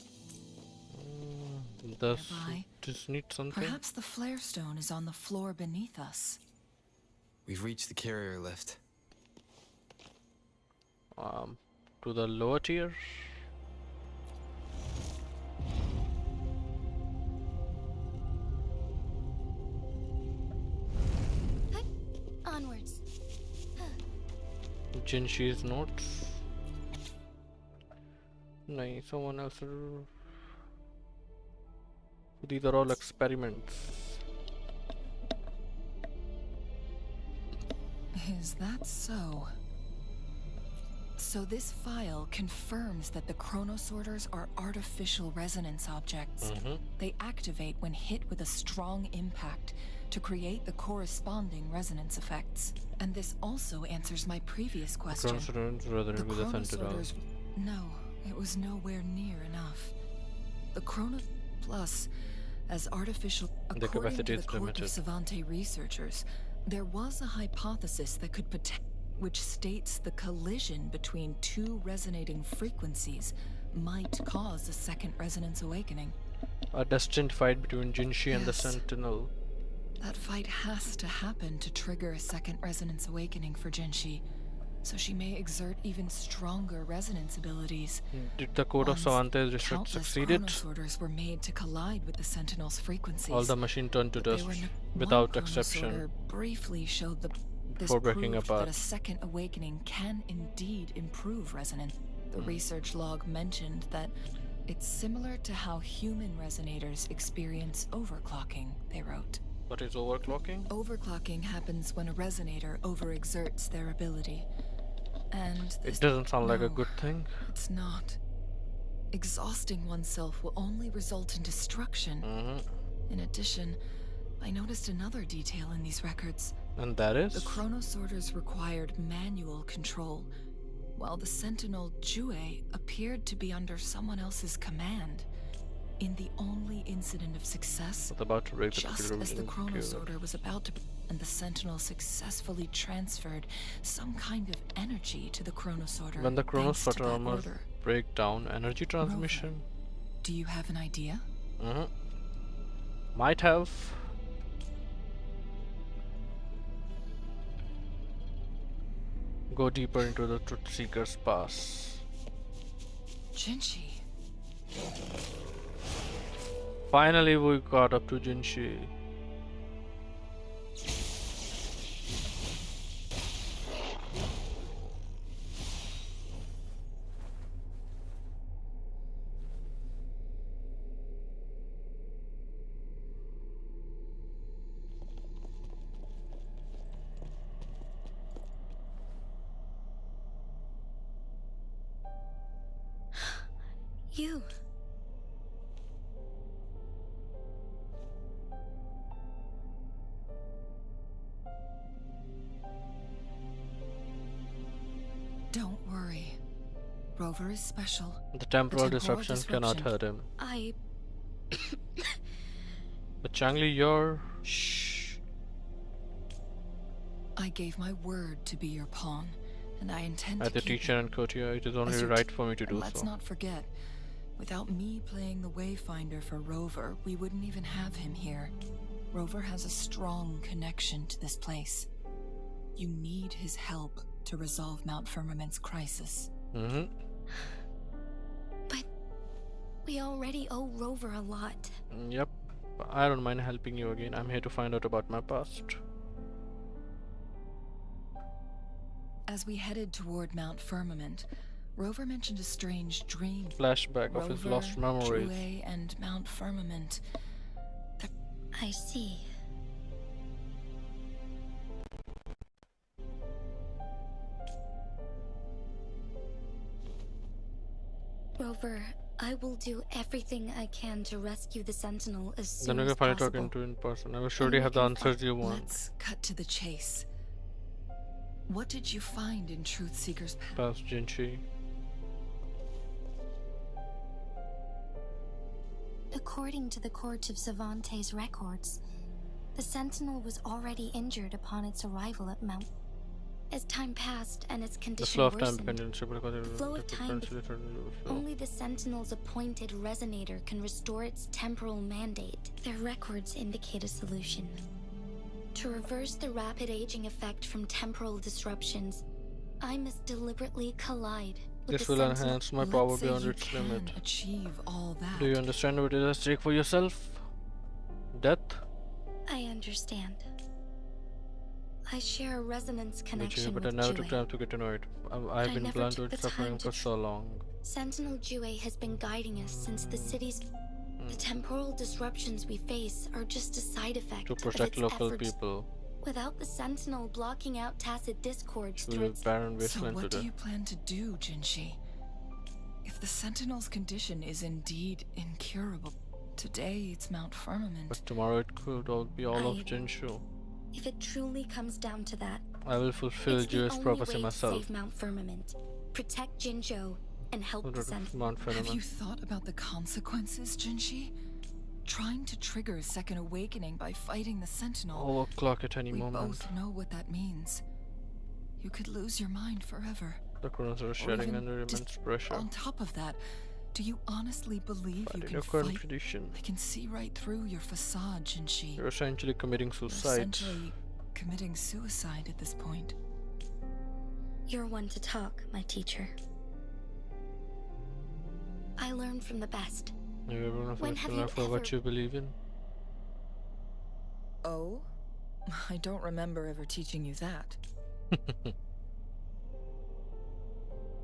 Does Nearby. just need something? Perhaps the flare stone is on the floor beneath us. We've reached the carrier lift. To the lower tier. Onwards. Jinshi's notes. No, someone else. These are all experiments. Is that so? So this file confirms that the chronosorters are artificial resonance objects. They activate when hit with a strong impact to create the corresponding resonance effects. And this also answers my previous question. Rather with a sentinel. No, it was nowhere near enough. The chrono plus as artificial. The According capacity to is the Court limited. of Savante researchers, there was a hypothesis that could which states the collision between two resonating frequencies might cause a second resonance awakening. A destined fight between Jinshi and the Yes. Sentinel. That fight has to happen to trigger a second resonance awakening for Jinshi, so she may exert even stronger resonance abilities. Did the Code of Once Savante just countless succeeded? chronosorters were made to collide with the Sentinel's frequencies. All the machine turned to But they dust were without one exception. chronosorter briefly showed this Before breaking proved apart. that a second awakening can indeed improve resonance. The research log mentioned that it's similar to how human resonators experience overclocking, they wrote. What is overclocking? Overclocking happens when a resonator overexerts their ability. And It doesn't sound like a no, good thing. It's not. Exhausting oneself will only result in destruction. In addition, I noticed another detail in these records. And that is? The chronosorters required manual control, while the Sentinel Jue appeared to be under someone else's command. In the only incident of success, It's about to break the just computer as the within the chronosorter was about to, and the Sentinel successfully transferred some kind of energy to the chronosorter. When the thanks to chronosorter that armor order. break down, energy transmission? Do you have an idea? Might have. Go deeper into the Truth Seeker's Pass. Jinshi. Finally, we got up to Jinshi. You. Don't worry. Rover is special. The temporal temporal disruption cannot disruption. hurt him. I. But Changli, you're... Shh. I gave my word to be your pawn, and I intend As to a keep teacher it. and courtier, it is As only your right for me to And do let's so. not forget, without me playing the Wayfinder for Rover, we wouldn't even have him here. Rover has a strong connection to this place. You need his help to resolve Mount Firmament's crisis. Mm-hmm. But we already owe Rover a lot. Yep. I don't mind helping you again. I'm here to find out about my past. As we headed toward Mount Firmament, Rover mentioned a strange dream. Flashback of his lost memories. Jue, and Mount Firmament. I see. Rover, I will do everything I can to rescue the Sentinel as soon Then we as can finally possible. talk into in person. I will surely have the answers you want. Let's cut to the chase. What did you find in Truth Seeker's past? Past Jinchi. According to the Court of Savante's records, the Sentinel was already injured upon its arrival at Mount. As time passed and its The condition flow of time worsened, dependency because it flow of time flow. only the Sentinel's appointed resonator can restore its temporal mandate. Their records indicate a solution. To reverse the rapid aging effect from temporal disruptions, I must deliberately collide with This the will Sentinel. enhance my Let's power say beyond you its can limit. achieve all that. Do you understand what it is at stake for yourself? Death? I understand. I share a resonance Which connection is, but I with never took Jue. time to get to know it. I've I been never blind to took its the suffering time to for so long. Sentinel Jue has been guiding us since the city's. The temporal disruptions we face are just a side effect To of protect its local efforts. people. Without the Sentinel blocking out tacit discords To through the its. barren So wasteland what do today. you plan to do, Jinshi? If the Sentinel's condition is indeed incurable, today it's Mount Firmament. But tomorrow it could all be all of I- Jinshu. If it truly comes down to that, I will fulfill it's the Jue's only prophecy way to myself. save Mount Firmament, protect Jinzhou, and help the Sentinel. Mount Have you Phenomenon. thought about the consequences, Jinshi? Trying to trigger a second awakening by fighting the Sentinel. Overclock at any We moment. both know what that means. You could lose your mind forever. The chronos are Or shedding even under just immense pressure. On top of that, do you honestly believe But you in can your current fight? condition, I can see right through your facade, Jinshi. you're essentially committing You're suicide. essentially committing suicide at this point. You're one to talk, my teacher. I learned from the best. You're one of When us have to you learn for what ever- you believe in. Oh? I don't remember ever teaching you that.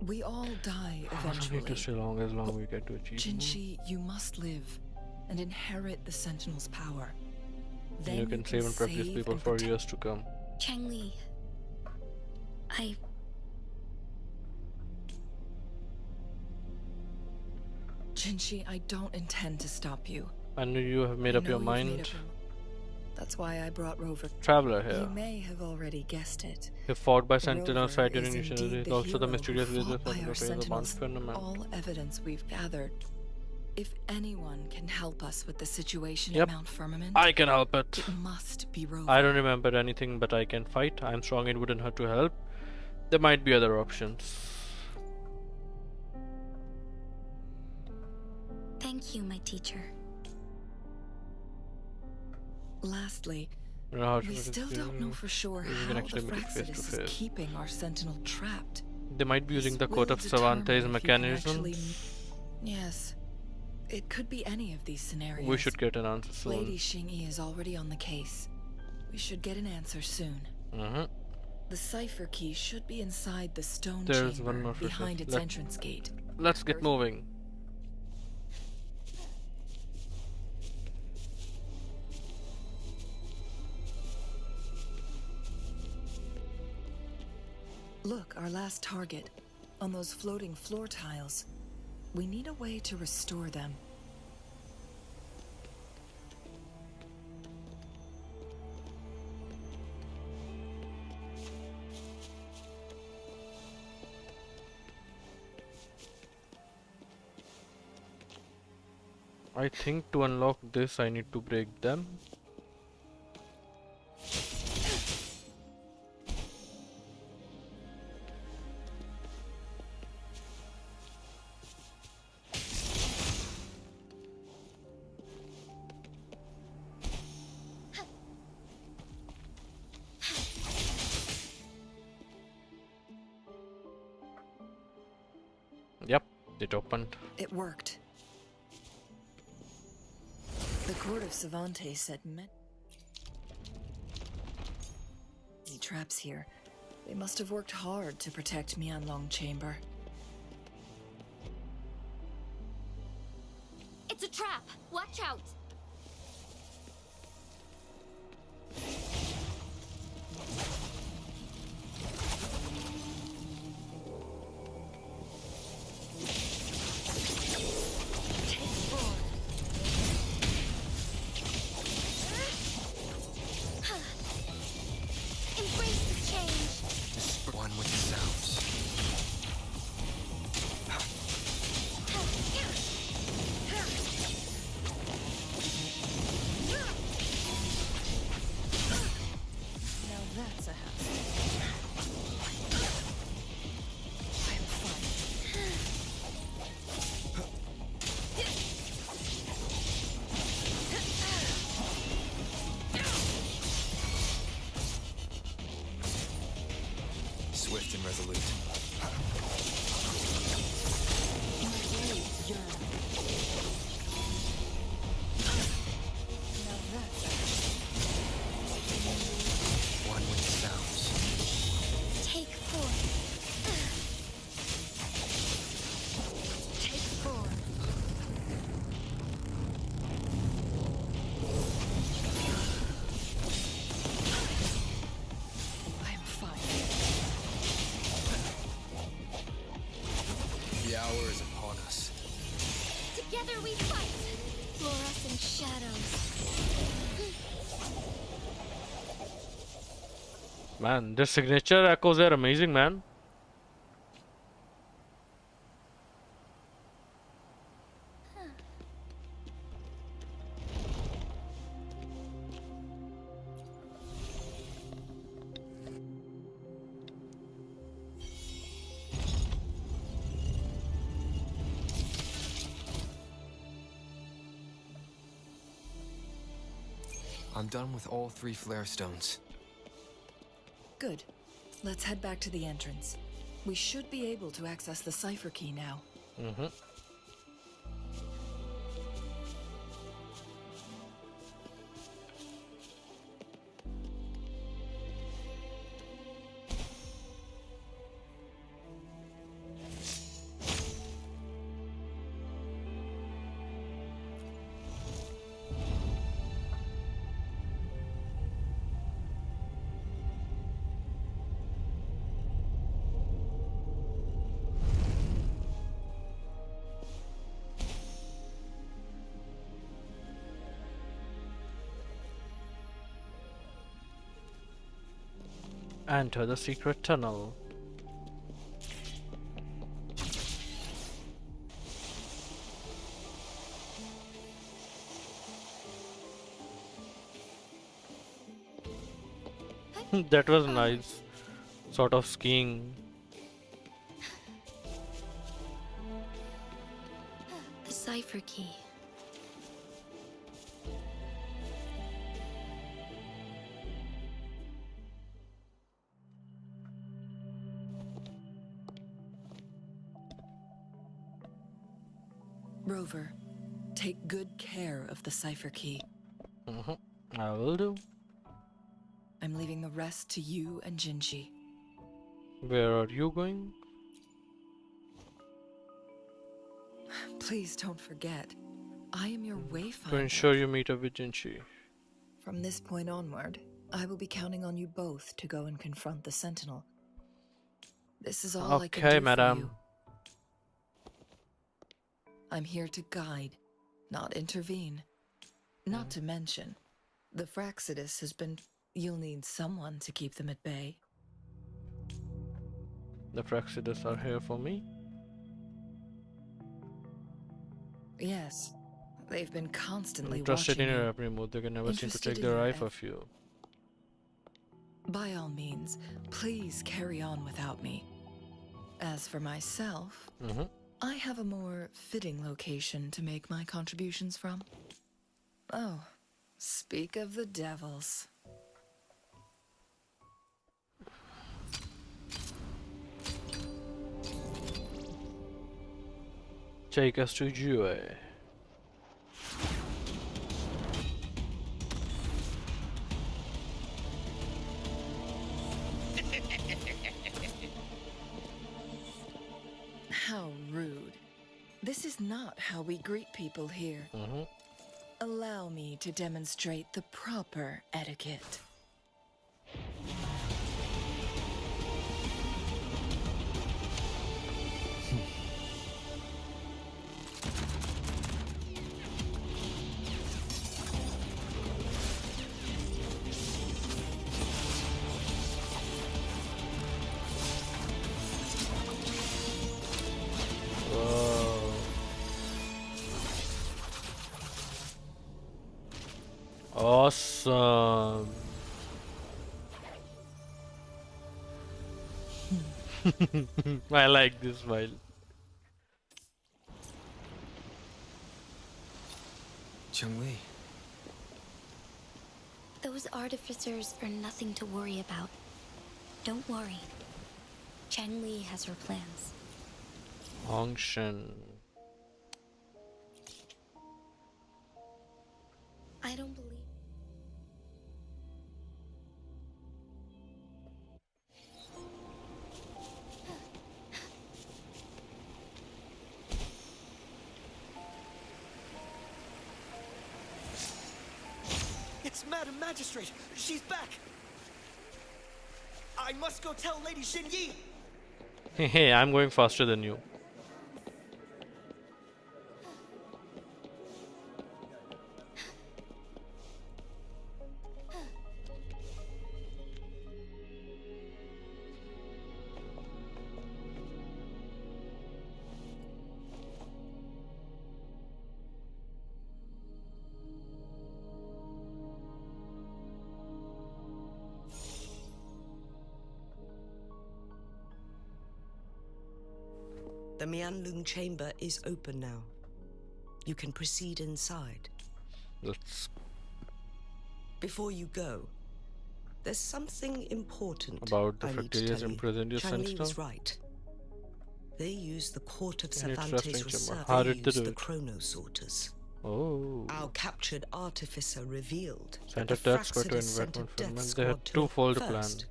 We all die I don't need to eventually. stay long as long we get to achieve. Jinshi, you must live and inherit the Sentinel's power. Then you can save and prep these people and for protect- years to come. Changli. Jinshi, I don't intend to stop you. I know you have made I up your know you've made mind. up your- That's why I brought Rover. Traveler You here. may have already guessed it. He fought by Sentinel Rover side during is initial indeed release. the Also the hero mysterious who visitors fought by of our the Mount Sentinels. Phenomenon. All evidence we've gathered. If anyone can help us with the situation Yep. at Mount Firmament, I can help it. it must be Rover. I don't remember anything, but I can fight. I'm strong, it wouldn't hurt to help. There might be other options. Thank you, my teacher. Lastly, You know how to we make it still don't know clear. for sure We can how the actually meet it face to Fraxidus is face. keeping our Sentinel trapped. They might be using This the Court will of determine Savante's if you can mechanisms. actually- Yes. It could be any of these scenarios. We should get an answer soon. Lady Xingyi is already on the case. We should get an answer soon. The cipher key should be inside the stone There's chamber one more behind its Let- entrance gate. Let's get moving. Look, our last target. On those floating floor tiles. We need a way to restore them. I think to unlock this, I need to break them. Yep, it opened. It worked. The court of Cervantes said many traps here. They must have worked hard to protect Huanglong Chamber. It's a trap! Watch out! Embrace the change! One with the sounds. Now that's a hassle. I am fine. Swift and resolute. Now that's a hassle. One with the sounds. Take 4. Take 4. I am fine. The hour is upon us. Together we fight! Fluorescent shadows. Man, this signature echoes are amazing, man. I'm done with all 3 flare stones. Good. Let's head back to the entrance. We should be able to access the cipher key now. Enter the secret tunnel. That was nice. Sort of skiing. The cipher key. Rover, take good care of the cipher key. I will do. I'm leaving the rest to you and Jinji. Where are you going? Please don't forget, I am your To wayfinder. ensure you meet up with Jinchi. From this point onward, I will be counting on you both to go and confront the Sentinel. This is all I can do Okay, for madam. you. I'm here to guide, not intervene. Not to mention, the Fraxidus has been... You'll need someone to keep them at bay. The Fraxidus are here for me. Yes, They've been constantly Interested watching in your you. every move, they can never seem to Interested take in their your eye off you. By all means, please carry on without me. As for myself, I have a more fitting location to make my contributions from. Oh, speak of the devils. Take us to Jue. How rude. This is not how we greet people here. Allow me to demonstrate the proper etiquette. Whoa. Awesome. I like this smile. Changli, Those artificers are nothing to worry about. Don't worry. Chang Li has her plans. Hongshen. I don't believe. It's Madam Magistrate! She's back! I must go tell Lady Xinyi! Hey, I'm going faster than you. The Mianlung chamber is open now. You can proceed inside. Let's Before you go, there's something important about the I need to Fractalians tell you. imprisoned you Chang Li sentinel. was right. They use the court of In its Cervantes wrestling reserve. chamber. How They did they use do the it? chronosorters. Oh. Our captured artificer revealed Sent that a the text for to Fraxidus sent a investment death fund. They squad had to twofold first, plan.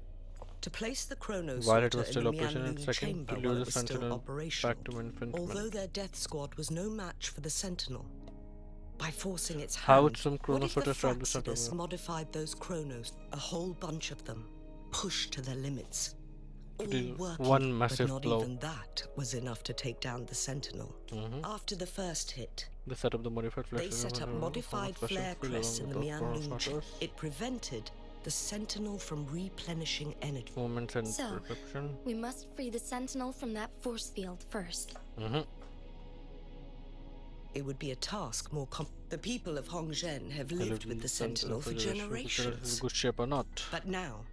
to place the While it chronosorter was in still the operational, and Mianlung second, chamber to while lose it the was still sentinel operational. back to infantry. Although their death squad was no match for the sentinel, by forcing its How hand, would some what if the chronosorter stop the Fraxidus sentinel? modified those chronos, a whole bunch of them, pushed to their limits? All It is working, one massive but not blow. even that was enough to take down the sentinel. After the first hit, They set up the modified flare they set up modified flare crests in the Mianlung chamber. It prevented the sentinel from replenishing energy. Movements and So, perception. we must free the sentinel from that force field first. It would be a task more The people of Hongzhen have lived with the sentinel for generations. Good shape or not. But now,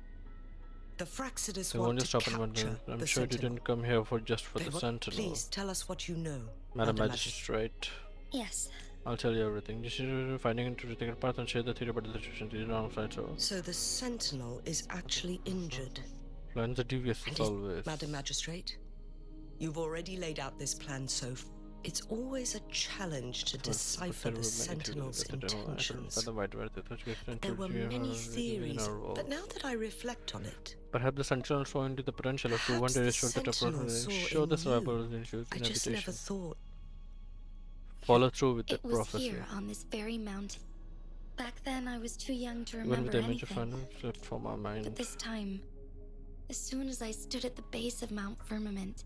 the Fraxidus They want won't to just stop in one capture minute. I'm the sure you sentinel. didn't come here for just for They the want- sentinel. Please tell us what you know, Madam Madam Magistrate. Yes. I'll tell you everything. This is finding into the take part and share the theory about the situation. These are on side, so So the sentinel is actually injured. plans are devious as always. Madam Magistrate, you've already laid out this plan, so it's always a challenge to decipher the sentinel's intentions. There were many theories, but now that I reflect on it, Perhaps the sentinel saw into the potential of to one perhaps day the restore the sentinel approach saw show the in survival you. issues I in just never habitation. thought. Follow through with that It was prophecy. here on this very mountain. Back then, I was too young to Even remember with the image of anything. Phantom slipped from our But mind. this time, as soon as I stood at the base of Mount Firmament,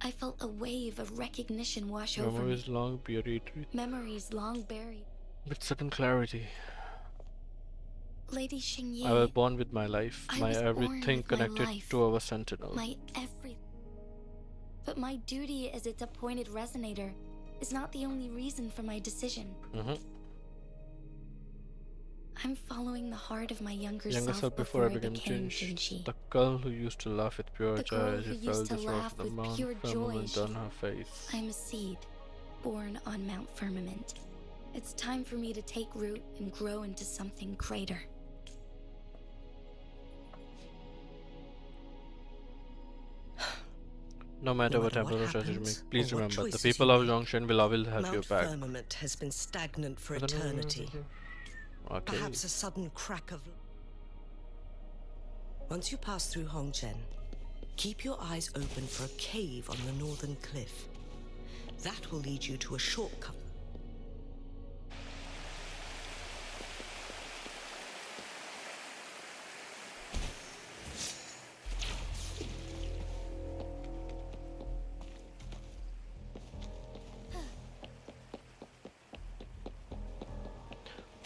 I felt a wave of recognition wash over me. Memories long buried Memories long buried. with sudden clarity. Lady Xingyi, I was born with my life, I my was born everything with my connected life, to our sentinel. my everything. But my duty as its appointed resonator is not the only reason for my decision. I'm following the heart of my younger self before I became changed. Jinshi. The girl who used to laugh with pure The joy girl as who she felt used to this laugh the with Mount pure Firmament joy. on her face. I'm a seed, born on Mount Firmament. It's time for me to take root and grow into something greater. No matter what happens, please remember, the people of Zhongshan will always have your Mount back. Firmament has been stagnant for eternity. Okay. Perhaps a sudden crack of... Once you pass through Hongchen, keep your eyes open for a cave on the northern cliff. That will lead you to a shortcut.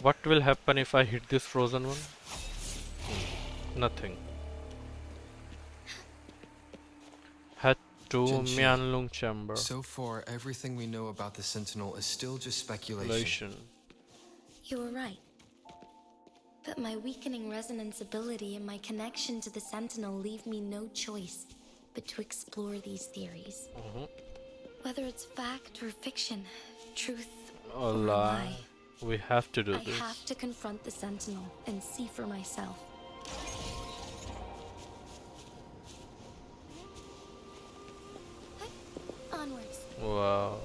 What will happen if I hit this frozen one? Nothing. Head to Jinshi, Mianlung chamber. So far, everything we know about the Sentinel is still just speculation. You were right. But my weakening resonance ability and my connection to the Sentinel leave me no choice but to explore these theories. Whether it's fact or fiction, truth or lie. We have to do I this. have to confront the Sentinel and see for myself. Onwards. Wow.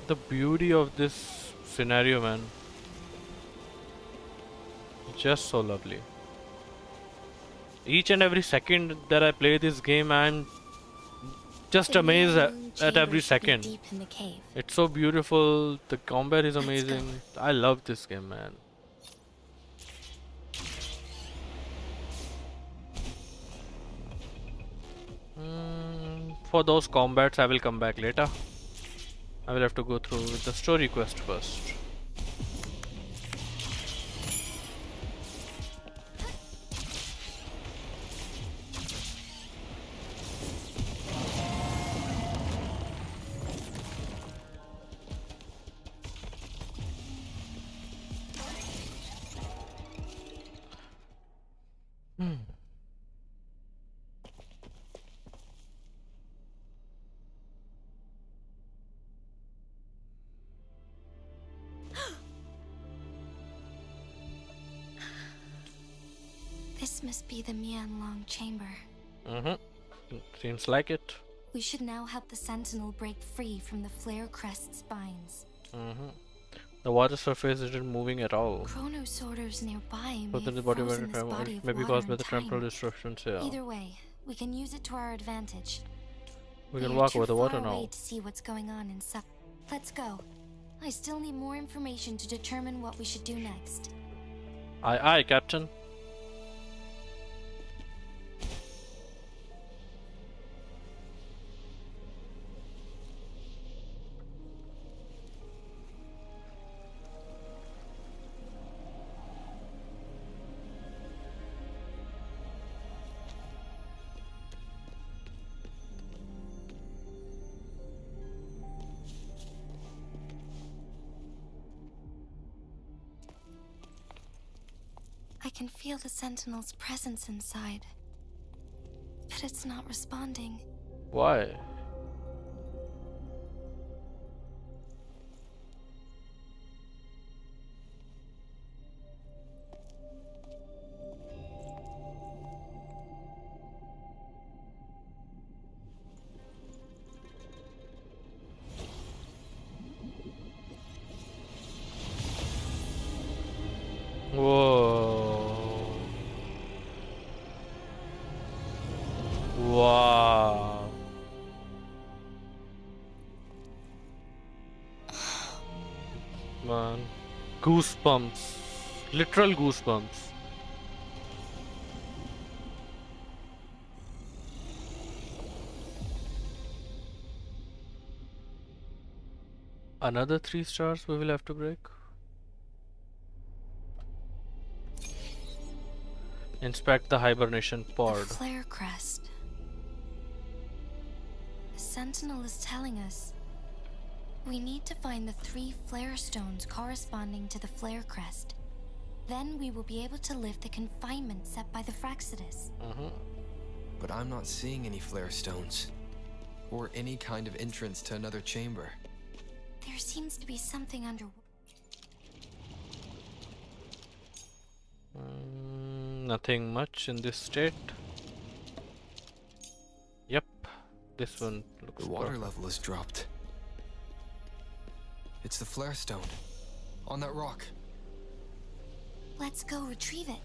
The beauty of this scenario, man. Just so lovely. Each and every second that I play this game, I'm just amazed at every second. Deep in the cave. It's so beautiful. The combat is amazing. I love this game, man. For those combats, I will come back later. I will have to go through the story quest first. This must be the Huanglong chamber. Seems like it. We should now help the Sentinel break free from the flare crest spines. The water surface isn't moving at all. Chronosorters nearby may But have the body frozen this body of maybe water caused by in the time. temporal disruptions here. Either way, we can use it to our advantage. We can are walk too over the water far away now. to see what's going on inside. Let's go. I still need more information to determine what we should do next. Aye, aye, Captain. I can feel the Sentinel's presence inside, but it's not responding. Why? Whoa. Wow. Man. Goosebumps. Literal goosebumps. Another 3 stars we will have to break. Inspect the hibernation pod. The flare crest. The sentinel is telling us we need to find the 3 flare stones corresponding to the flare crest. Then we will be able to lift the confinement set by the Fraxidus. But I'm not seeing any flare stones. Or any kind of entrance to another chamber. There seems to be something under. Nothing much in this state. Yep, this one looks The water perfect. level has dropped. It's the flare stone. On that rock. Let's go retrieve it.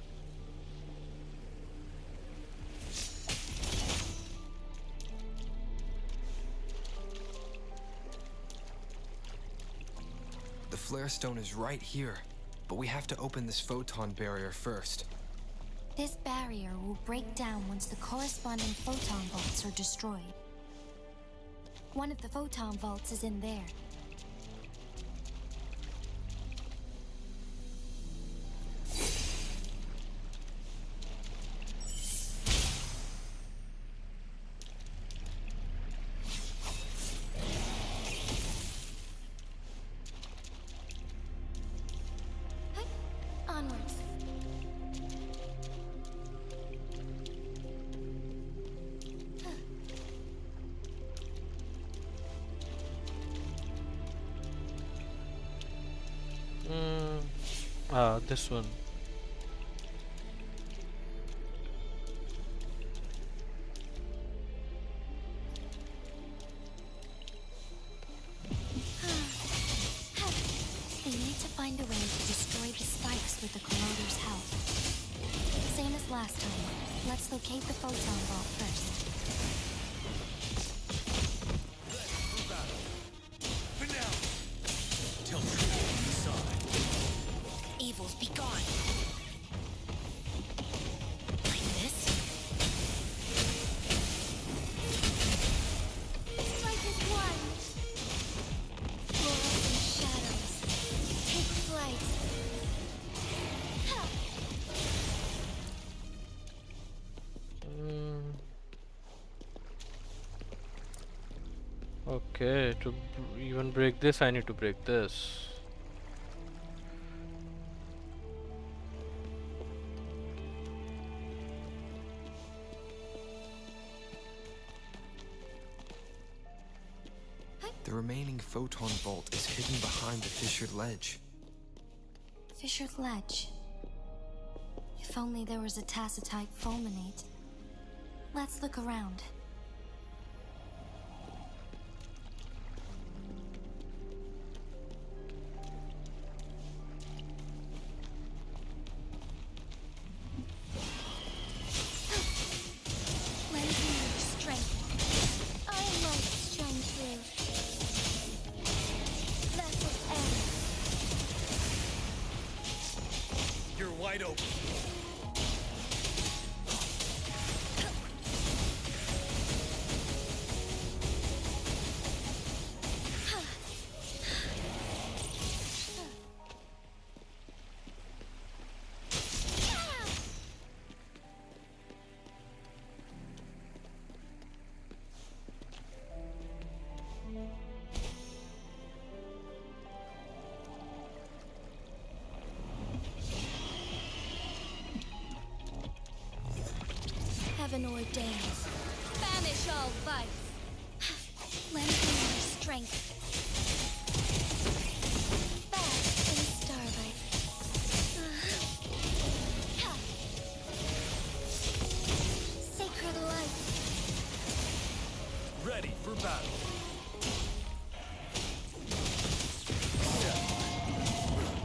The flare stone is right here. But we have to open this photon barrier first. This barrier will break down once the corresponding photon vaults are destroyed. One of the photon vaults is in there. Onwards. This one. They need to find a way to destroy the spikes with the corroder's help. Same as last time. Let's locate the photon vault first. For now. Till truth on the side. Evils be gone. Like this? Strike is one. Fluorescent shadows. Take flight. Okay, to even break this, I need to break this. The remaining photon vault is hidden behind the fissured ledge. Fissured ledge. If only there was a tacitite fulminate. Let's look around. Lend me your strength. I might shine through. Vessel end. You're wide open. Heaven ordains. Banish all vice. Lend me your strength. Bask in starlight. Sacred light. Ready for battle. Step.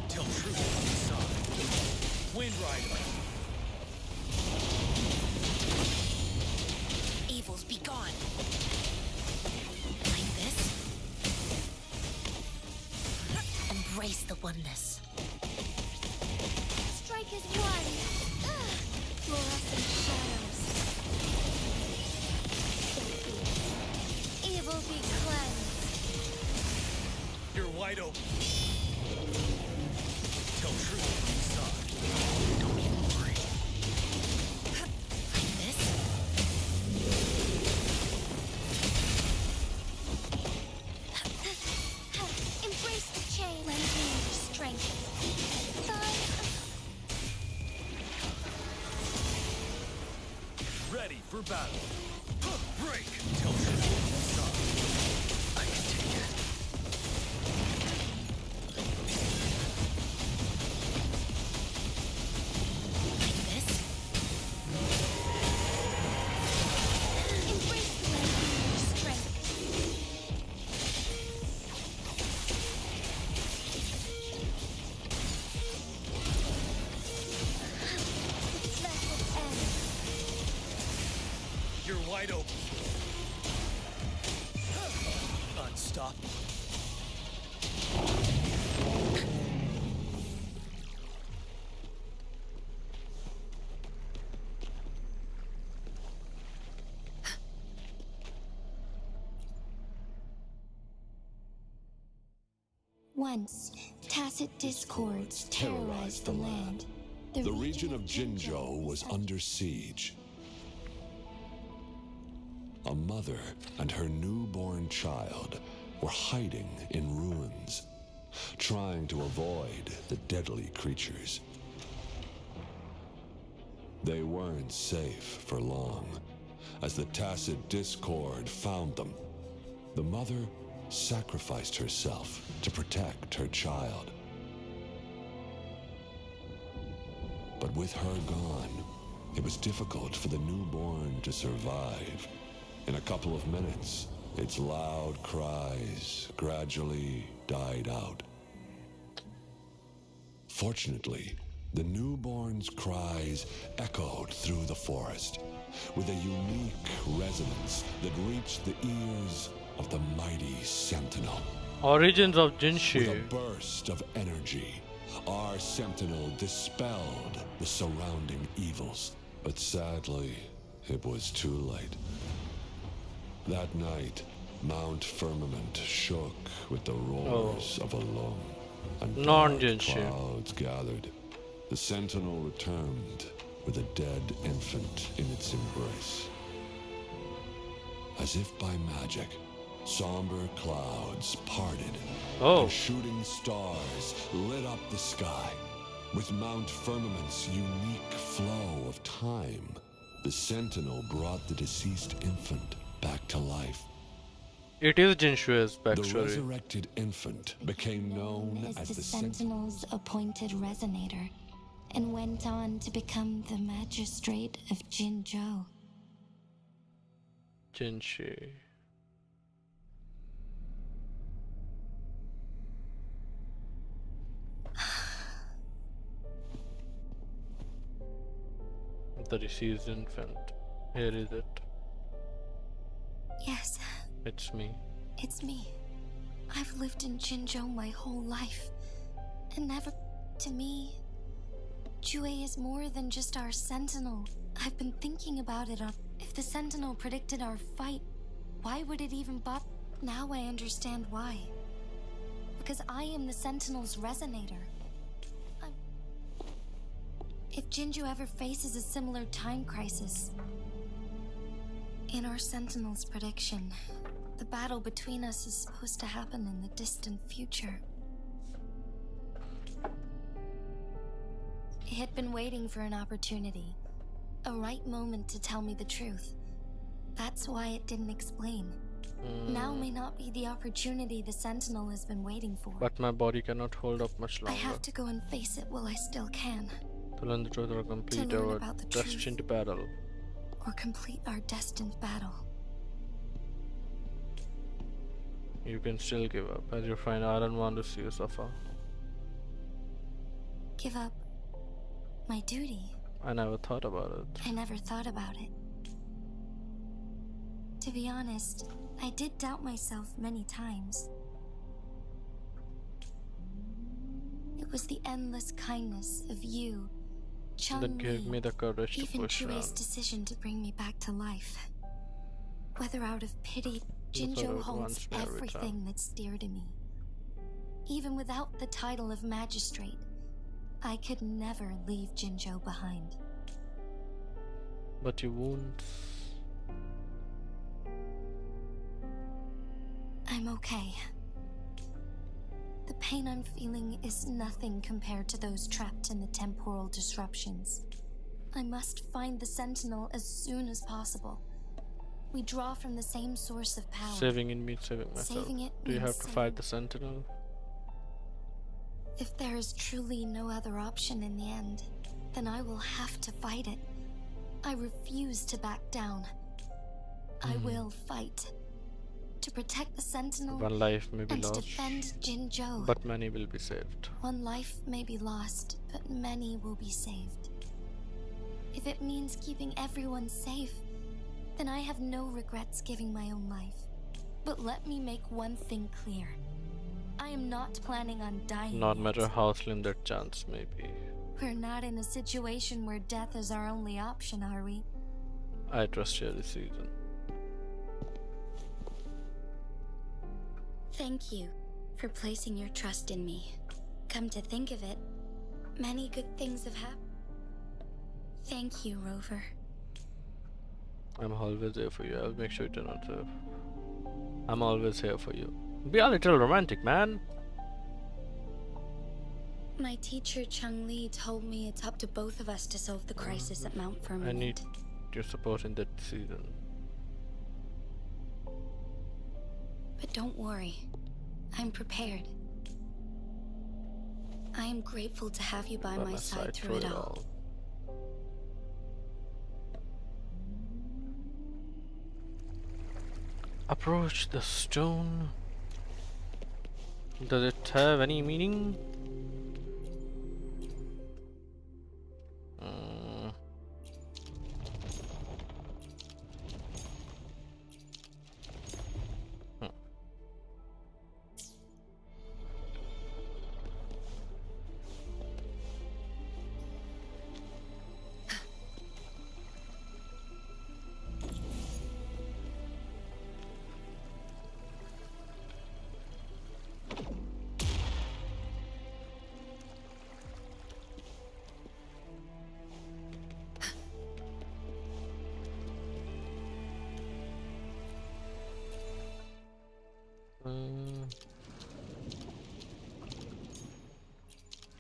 Till truth on the side. Wind Rider. Evils be gone. Like this? Embrace the oneness. Strike is one. Fluorescent shadows. Evil be cleansed. You're wide open. Till truth on the side. Don't even worry. ready for battle. Break! Tell truth to the side. I can take it. Like this? Embrace the light in your strength. Let it end. You're wide open. Unstoppable. Once, tacit discords terrorized the land. The region of Jinzhou was under siege. A mother and her newborn child were hiding in ruins, trying to avoid the deadly creatures. They weren't safe for long, as the tacit discord found them. The mother sacrificed herself to protect her child. But with her gone, it was difficult for the newborn to survive. In a couple of minutes, its loud cries gradually died out. Fortunately, the newborn's cries echoed through the forest with a unique resonance that reached the ears of the mighty sentinel. Origins of With a Jinshu. burst of energy, our sentinel dispelled the surrounding evils. But sadly, it was too late. That night, Mount Firmament shook with the roars of a lung, and dark Non-Jinshu. clouds gathered. The sentinel returned with a dead infant in its embrace. As if by magic, somber clouds parted, and shooting stars lit up the sky. With Mount Firmament's unique flow of time, the sentinel brought the deceased infant back to life. It is Jinshu's The backstory. resurrected infant became known as the Sentinel's appointed resonator, and went on to become the magistrate of Jinzhou. Jinshu. The deceased infant. Here is it. Yes, It's me. it's me. I've lived in Jinzhou my whole life, and never, to me, Jue is more than just our sentinel. I've been thinking about it. If the sentinel predicted our fight, why would it even bother? Now I understand why. Because I am the sentinel's resonator. If Jinzhou ever faces a similar time crisis, in our sentinel's prediction, the battle between us is supposed to happen in the distant future. It had been waiting for an opportunity, a right moment to tell me the truth. That's why it didn't explain. Now may not be the opportunity the sentinel has been waiting for. But my body cannot hold up much I longer. have to go and face it while I still can, To learn the truth or complete learn our about the truth. destined battle. or complete our destined battle. You can still give up, as you find I don't want to see you suffer. Give up my duty. I never thought about it. I never thought about it. To be honest, I did doubt myself many times. It was the endless kindness of you, That gave me the courage to even push Chue's on. decision to bring me back to life. Whether out of pity, thought Jinzhou it holds wants me every everything time. that's dear to me. Even without the title of magistrate, I could never leave Jinzhou behind. But you won't. I'm okay. The pain I'm feeling is nothing compared to those trapped in the temporal disruptions. I must find the Sentinel as soon as possible. We draw from the same source of power. Saving it means saving myself. Saving it Do you means have to fight the Sentinel? If there is truly no other option in the end, then I will have to fight it. I refuse to back down. I will fight. To protect the Sentinel One life may be and to lost, defend Jinzhou. but many will be saved. One life may be lost, but many will be saved. If it means keeping everyone safe, then I have no regrets giving my own life. But let me make one thing clear. I am not planning on dying. Not yet. matter how slim that chance may be. We're not in a situation where death is our only option, are we? I trust your decision. Thank you for placing your trust in me. Come to think of it, many good things have happened. Thank you, Rover. I'm always there for you. I'll make sure you turn out safe. I'm always here for you. Be a little romantic, man. My teacher Chung Li told me it's up to both of us to solve the crisis at Mount I Firmament. need your support in that decision. But don't worry, I'm prepared. I am grateful to have you by my side through it all. Approach the stone. Does it have any meaning?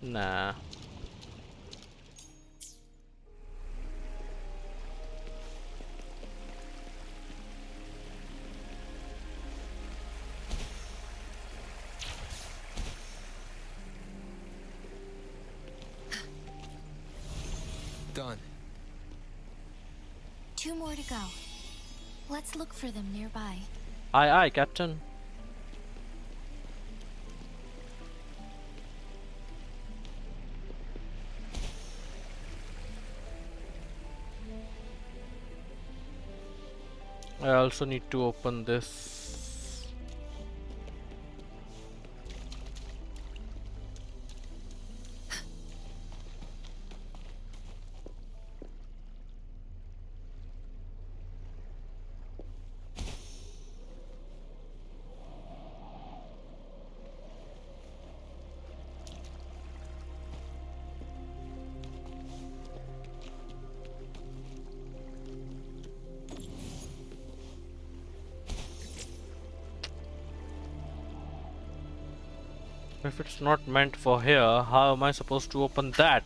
Nah. Done. 2 more to go. Let's look for them nearby. Aye, aye, Captain. I also need to open this. If it's not meant for here, how am I supposed to open that?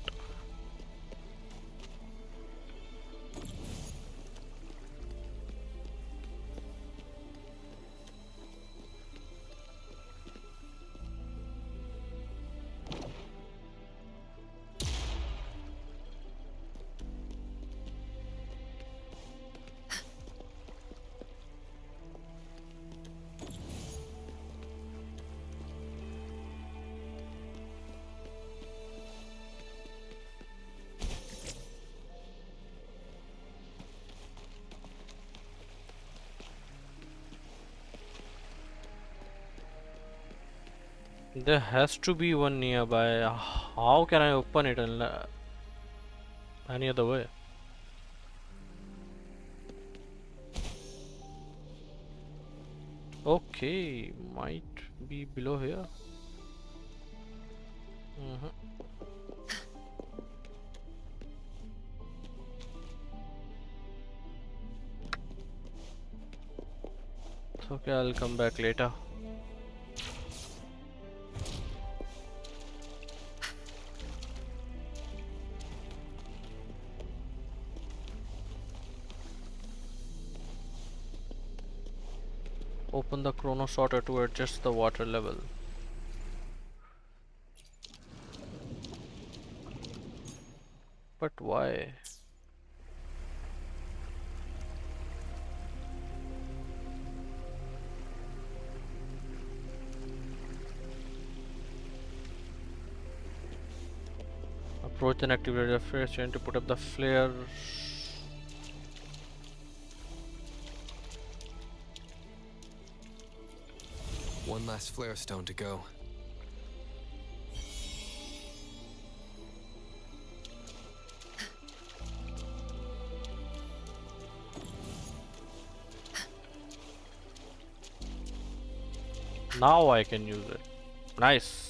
There has to be one nearby. How can I open it any other way? Okay, might be below here. It's okay, I'll come back later. Open the chrono sorter to adjust the water level. But why? Approach and activate the flare chain to put up the flare. One last flare stone to go. Now I can use it. Nice.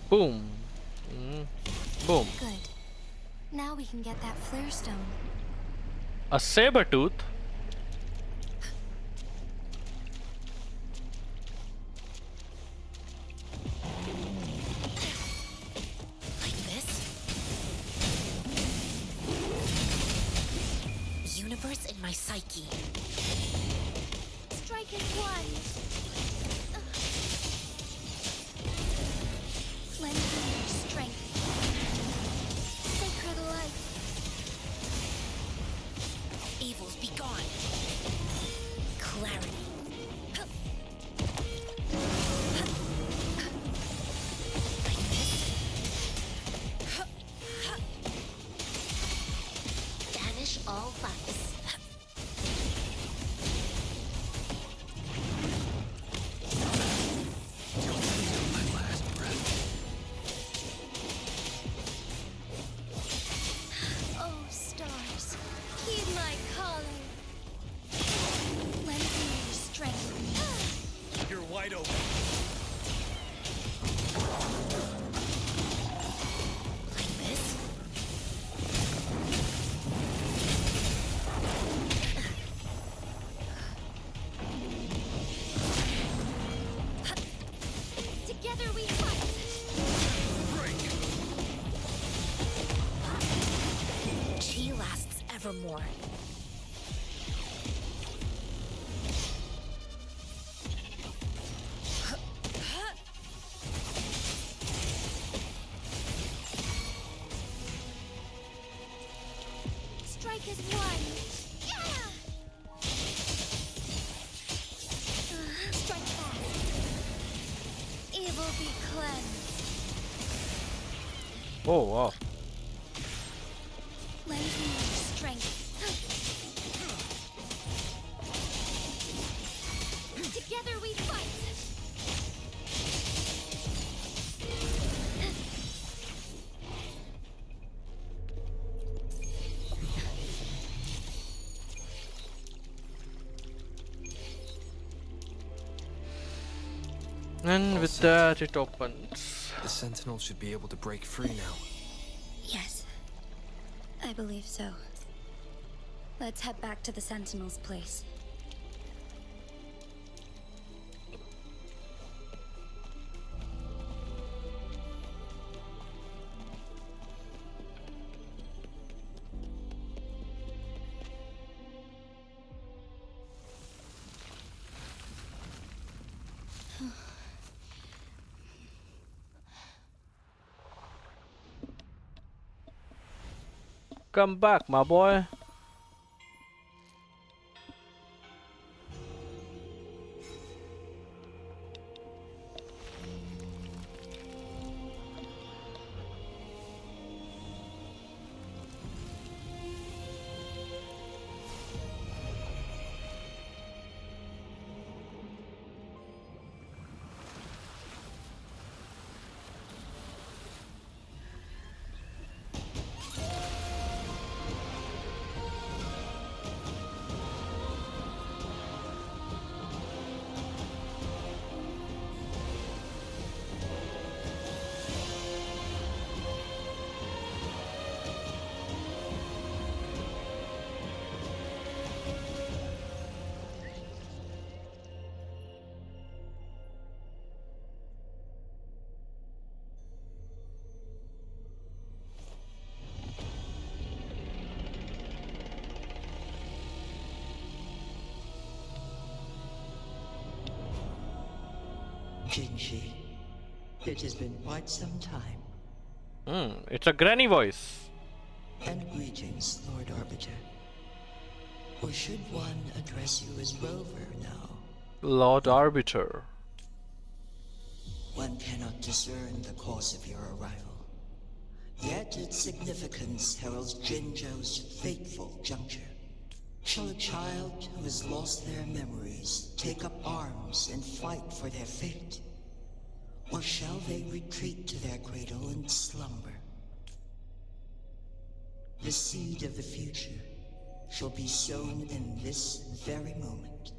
Boom. Boom. Good. Now we can get that flare stone. A saber tooth. Like this? Universe in my psyche. Strike is one. Lend me your strength. Sacred life. Evils be gone. Clarity. Like this. Banish all vice. Oh, stars, heed my calling. Lend me your strength. You're wide open. Like this? Together we fight. Chi lasts evermore. Strike is one. Yeah! Strike fast. Evil be cleansed. Oh wow. Lend me your strength. Together we fight. And with that it opens. The Sentinel should be able to break free now. Yes, I believe so. Let's head back to the Sentinel's place. Come back, my boy. Jinshi, it has been quite some time. It's a granny voice. And greetings, Lord Arbiter. Or should one address you as Rover now? Lord Arbiter. One cannot discern the cause of your arrival. Yet its significance heralds Jinzhou's fateful juncture. Shall a child who has lost their memories take up arms and fight for their fate? Or shall they retreat to their cradle and slumber? The seed of the future shall be sown in this very moment.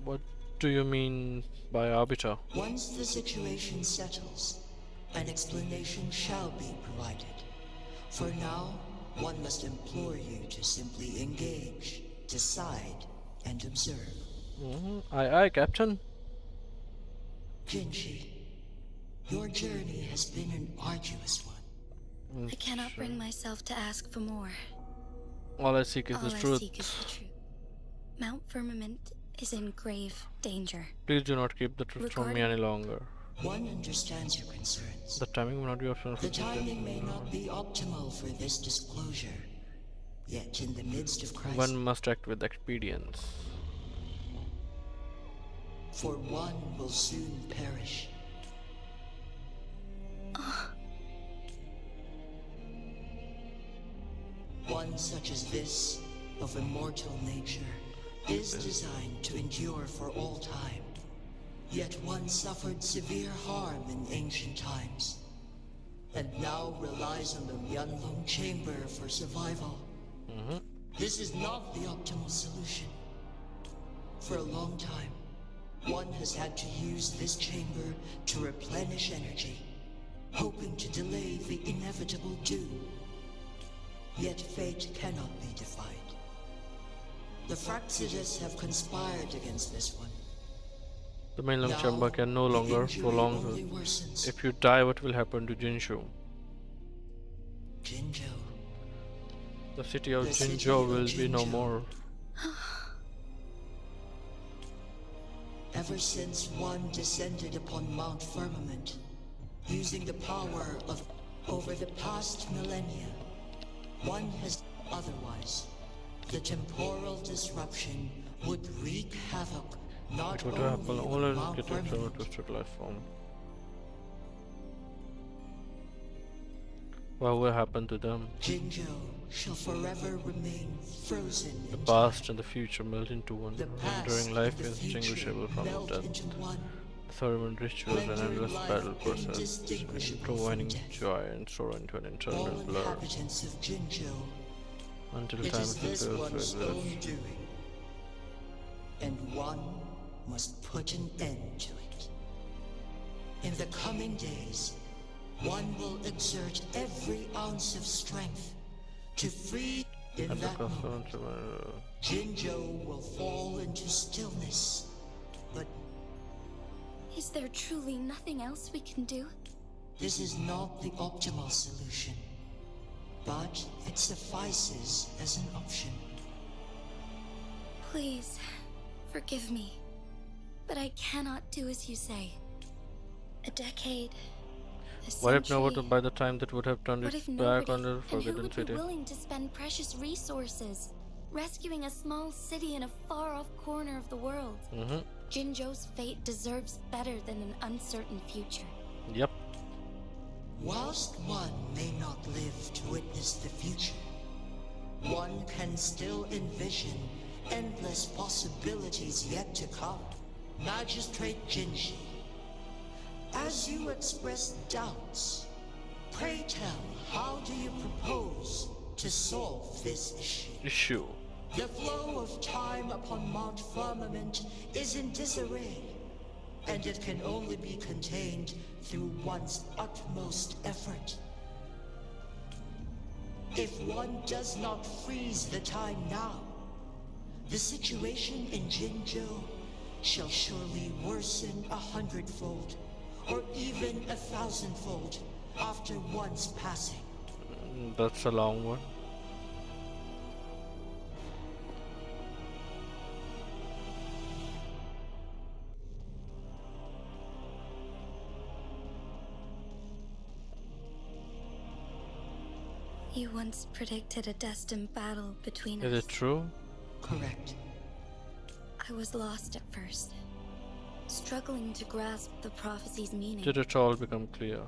What do you mean by arbiter? Once the situation settles, an explanation shall be provided. For now, one must implore you to simply engage, decide, and observe. Aye, Captain. Jinshi, your journey has been an arduous one. I cannot bring myself to ask for more. All I seek is the truth. Mount Firmament is in grave danger. Please do not keep the truth from me any longer. One understands your concerns. The timing may not be optimal. The timing may not be optimal for this disclosure. Yet in the midst of crisis, one must act with expedience. For one will soon perish. One such as this, of immortal nature, is designed to endure for all time. Yet one suffered severe harm in ancient times, and now relies on the Huanglong chamber for survival. This is not the optimal solution. For a long time, one has had to use this chamber to replenish energy, hoping to delay the inevitable doom. Yet fate cannot be defied. The Fraxidas have conspired against this one. The Huanglong chamber can no longer prolong it. If you die, what will happen to Jinzhou? Jinzhou. The city of Jinzhou will be no more. Ever since one descended upon Mount Firmament, using the power of over the past millennia, one has otherwise. The temporal disruption would wreak havoc not It would only happen on only Mount get it from a Firmament, twisted life form. What will happen to them? Jinzhou shall forever remain frozen The in past time. and the future melt into one, The past rendering life and the future indistinguishable from melt death. into one, Ceremony rituals and rendering endless life battle process, indistinguishable from providing death. joy and sorrow into an All eternal blur, inhabitants of Jinzhou, until it time is this fulfills one's with own this. doing, and one must put an end to it. In the coming days, one will exert every ounce of strength to free. In At the that cost moment, of Jinzhou will fall into stillness. But Is there truly nothing else we can do? this is not the optimal solution. But it suffices as an option. Please, forgive me. But I cannot do as you say. A decade. A What if century. no, by the time that would have turned What it if back nobody, on the and who Forbidden would City? be willing to spend precious resources rescuing a small city in a far-off corner of the world? Jinzhou's fate deserves better than an uncertain future. Yep. Whilst one may not live to witness the future, one can still envision endless possibilities yet to come. Magistrate Jinshi, as you express doubts, pray tell, how do you propose to solve this issue? The flow of time upon Mount Firmament is in disarray, and it can only be contained through one's utmost effort. If one does not freeze the time now, the situation in Jinzhou shall surely worsen 100-fold, or even 1,000-fold, after one's passing. That's a long one. You once predicted a destined battle between us. Is it true? Correct. I was lost at first, struggling to grasp the prophecy's meaning. Did it all become clear?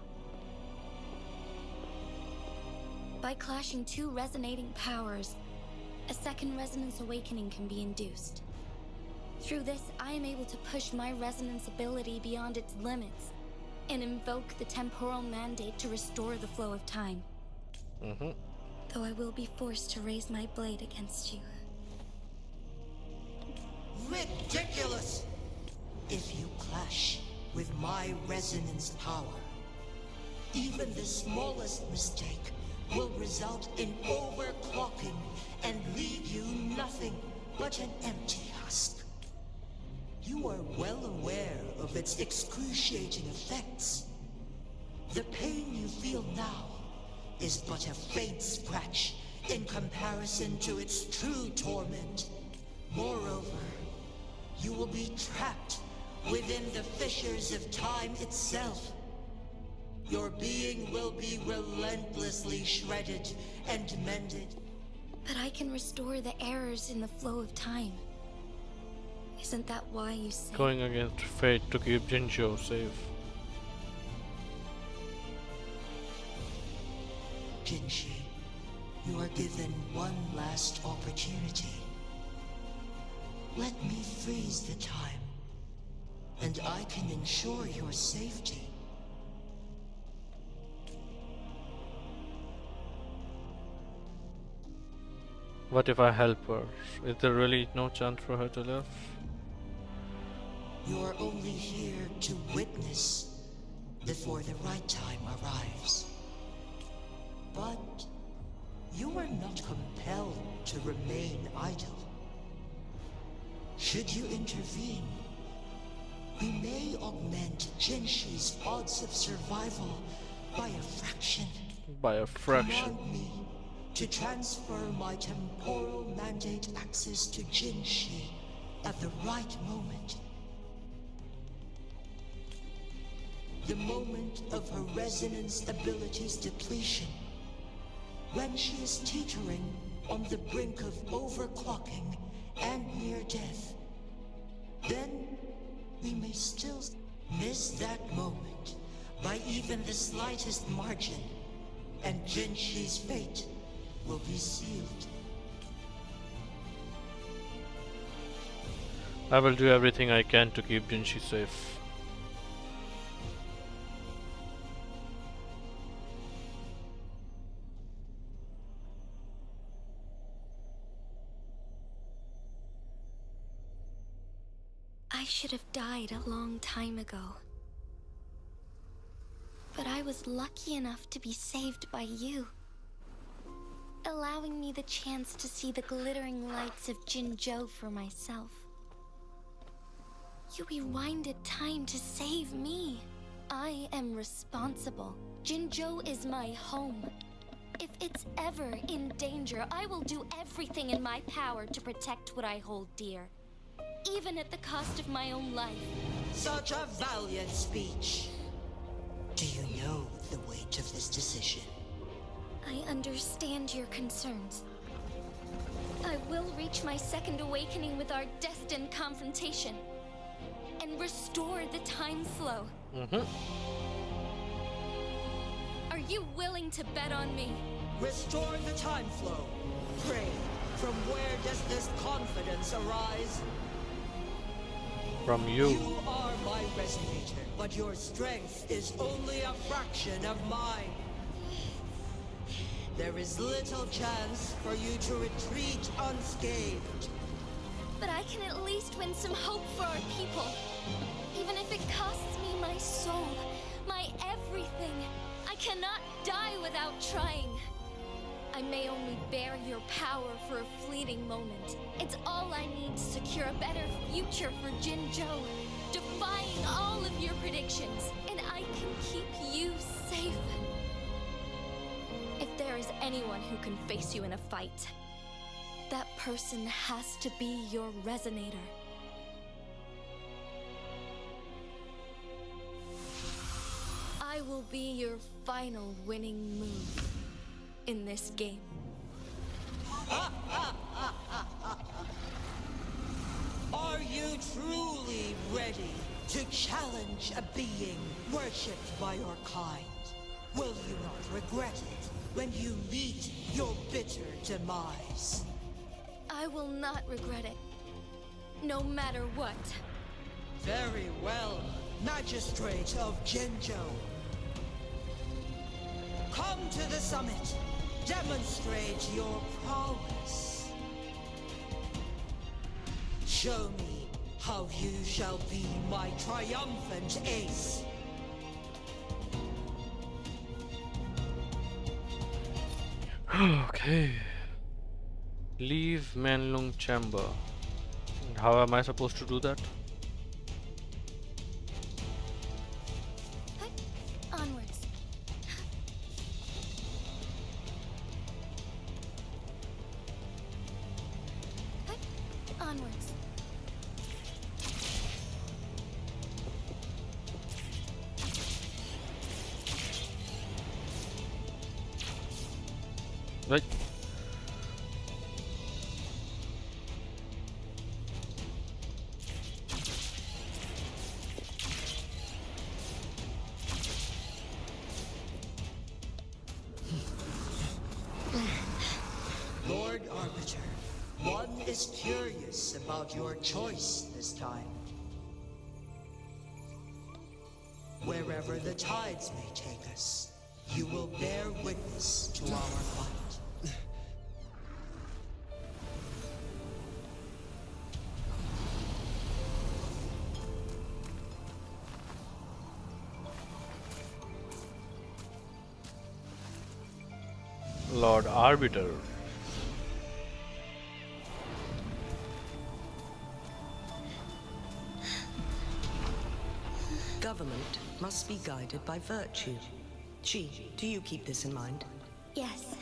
By clashing two resonating powers, a second resonance awakening can be induced. Through this, I am able to push my resonance ability beyond its limits and invoke the temporal mandate to restore the flow of time. Though I will be forced to raise my blade against you. Ridiculous! If you clash with my resonance power, even the smallest mistake will result in overclocking and leave you nothing but an empty husk. You are well aware of its excruciating effects. The pain you feel now is but a faint scratch in comparison to its true torment. Moreover, you will be trapped within the fissures of time itself. Your being will be relentlessly shredded and mended. But I can restore the errors in the flow of time. Isn't that why you say? Going against fate to keep Jinzhou safe. Jinshi, you are given one last opportunity. Let me freeze the time, and I can ensure your safety. What if I help her? Is there really no chance for her to live? You are only here to witness before the right time arrives. But you are not compelled to remain idle. Should you intervene, we may augment Jinshi's odds of survival by a fraction. By a fraction. Command me to transfer my temporal mandate access to Jinshi at the right moment. The moment of her resonance ability's depletion. When she is teetering on the brink of overclocking and near death. Then we may still miss that moment by even the slightest margin, and Jinshi's fate will be sealed. I will do everything I can to keep Jinshi safe. I should have died a long time ago. But I was lucky enough to be saved by you, allowing me the chance to see the glittering lights of Jinzhou for myself. You rewinded time to save me. I am responsible. Jinzhou is my home. If it's ever in danger, I will do everything in my power to protect what I hold dear, even at the cost of my own life. Such a valiant speech. Do you know the weight of this decision? I understand your concerns. I will reach my second awakening with our destined confrontation and restore the time flow. Are you willing to bet on me? Restore the time flow. Pray, from where does this confidence arise? From you. You are my resonator, but your strength is only a fraction of mine. There is little chance for you to retreat unscathed. But I can at least win some hope for our people. Even if it costs me my soul, my everything. I cannot die without trying. I may only bear your power for a fleeting moment. It's all I need to secure a better future for Jinzhou, defying all of your predictions, and I can keep you safe. If there is anyone who can face you in a fight, that person has to be your resonator. I will be your final winning move. in this game. Are you truly ready to challenge a being worshipped by your kind? Will you not regret it when you meet your bitter demise? I will not regret it, no matter what. Very well, Magistrate of Jinzhou. Come to the summit. Demonstrate your prowess. Show me how you shall be my triumphant ace. Okay. Leave Manlung chamber. And how am I supposed to do that? Onwards. Onwards. Right. Lord Arbiter, one is curious about your choice this time. Wherever the tides may take us, you will bear witness to our fight. Lord Arbiter. Government must be guided by virtue. Chi, do you keep this in mind? Yes.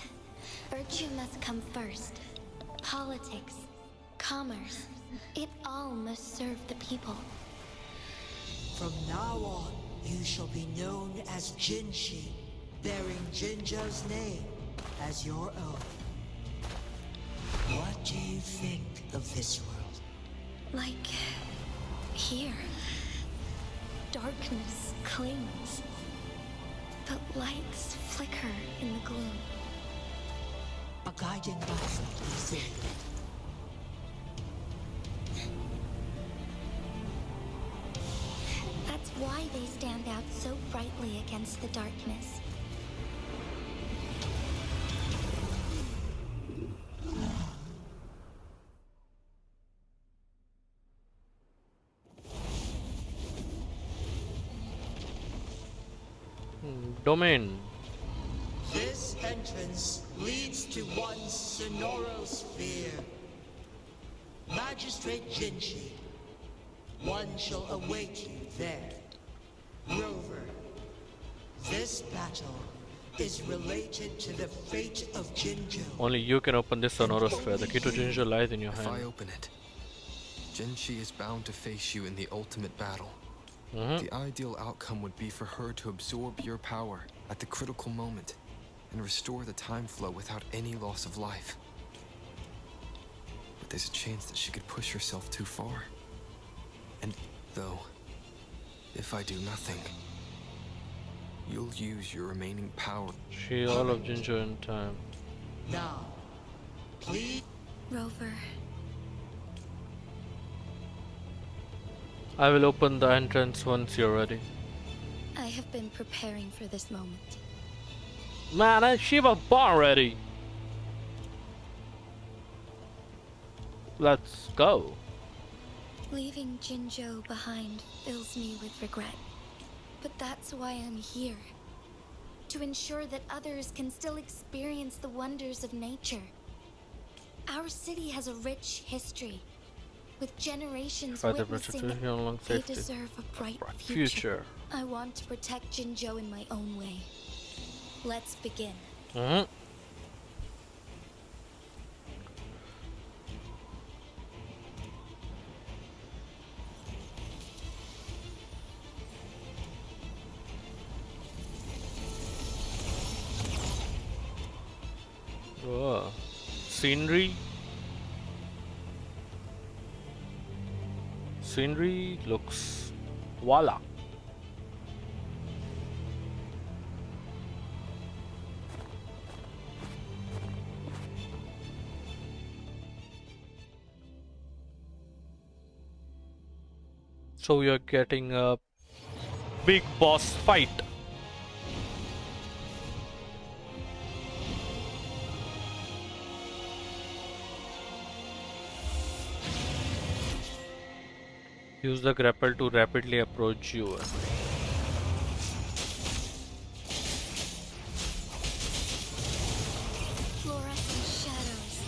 Virtue must come first. Politics, commerce, it all must serve the people. From now on, you shall be known as Jinshi, bearing Jinzhou's name as your own. What do you think of this world? Like here. Darkness clings, but lights flicker in the gloom. A guiding light is in. That's why they stand out so brightly against the darkness. Domain. This entrance leads to one's sonoro sphere. Magistrate Jinshi, one shall await you there. Rover, this battle is related to the fate of Jinzhou. Only you can open this sonorosphere. The key to Jinzhou lies in your If I hand. open it, Jinshi is bound to face you in the ultimate battle. The ideal outcome would be for her to absorb your power at the critical moment and restore the time flow without any loss of life. But there's a chance that she could push herself too far. And though, if I do nothing, you'll use your remaining power. She all of Jinzhou in time. Now, please. Rover, I will open the entrance once you're ready. I have been preparing for this moment. Man, she was born ready. Let's go. Leaving Jinzhou behind fills me with regret. But that's why I'm here. To ensure that others can still experience the wonders of nature. Our city has a rich history. With generations witnessing it, they deserve a bright future. I want to protect Jinzhou in my own way. Let's begin. Scenery. Scenery looks voila. So we are getting a big boss fight. Use the grapple to rapidly approach you. Fluorescent shadows.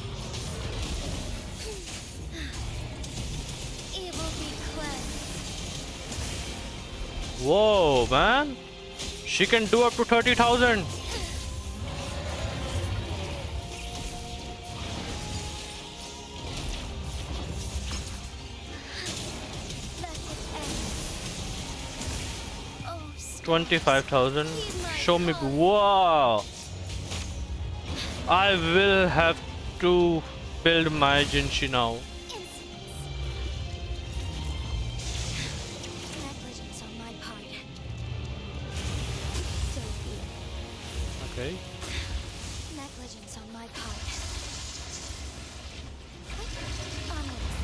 Evil be cleansed. Whoa, man! She can do up to 30,000. Oh, 25,000. Show me. Wow! I will have to build my Jinshi now. negligence on my part. So be it. Okay. Negligence on my part. Onwards.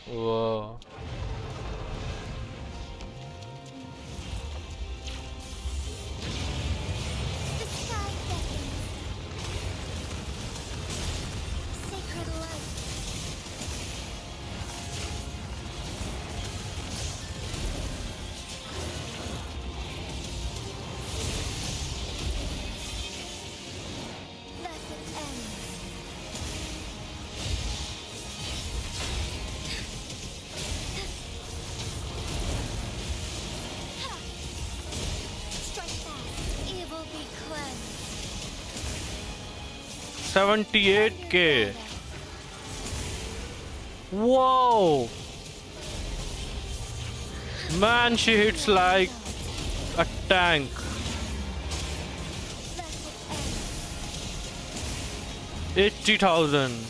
Whoa. The sky beckons. Sacred light. Blessed ends. Strike fast. Evil be cleansed. 78k. Whoa! Man, she hits like a tank. Blessed ends. 80,000.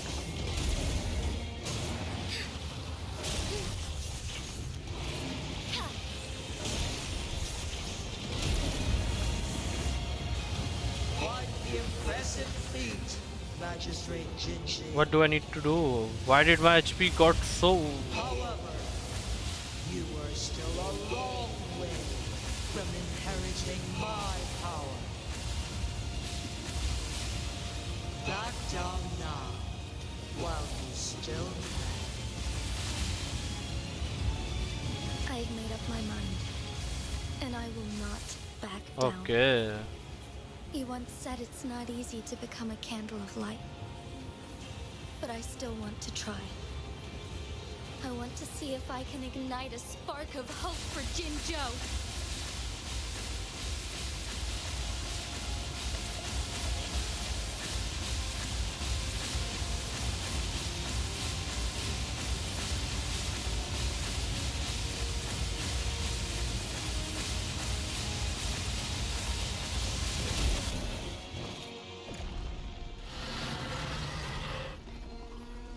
Quite the impressive feat, Magistrate Jinshi. What do I need to do? Why did my HP got so... However, you are still a long way from inheriting my power. Back down now, while you still I've made up my mind, and I will not back down. Okay. He once said it's not easy to become a candle of light, but I still want to try. I want to see if I can ignite a spark of hope for Jinzhou.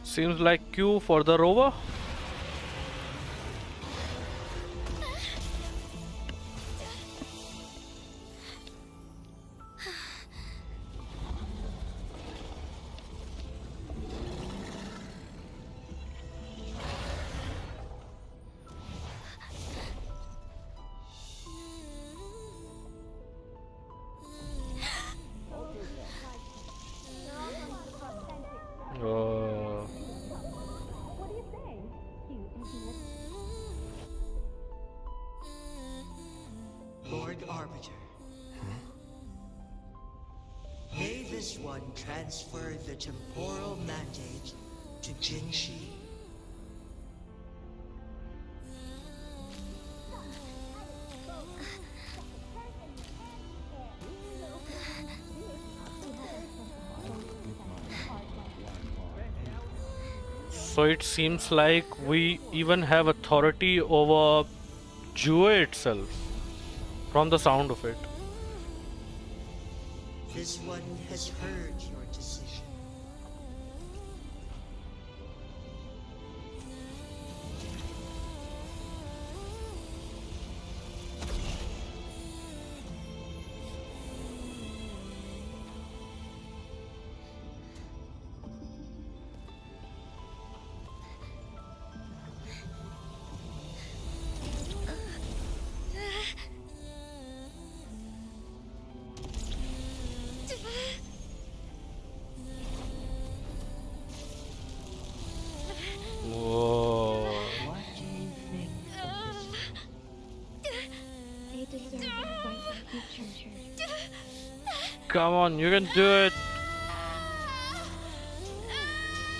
Seems like queue for the rover. Oh. Lord Arbiter. May this one transfer the temporal mandate to Jinshi So it seems like we even have authority over Jue itself, from the sound of it. This one has heard your decision. Whoa. What do you think of this? They deserve a fight like you, Ginger. Come on, you can do it.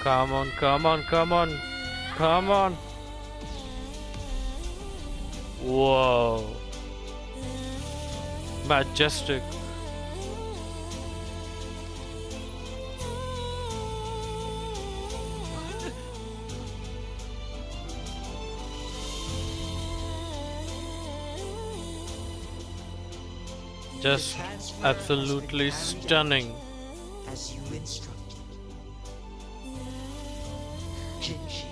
Come on, come on, come on, come on. Whoa. Majestic. Just absolutely stunning. As you instructed. Jinji,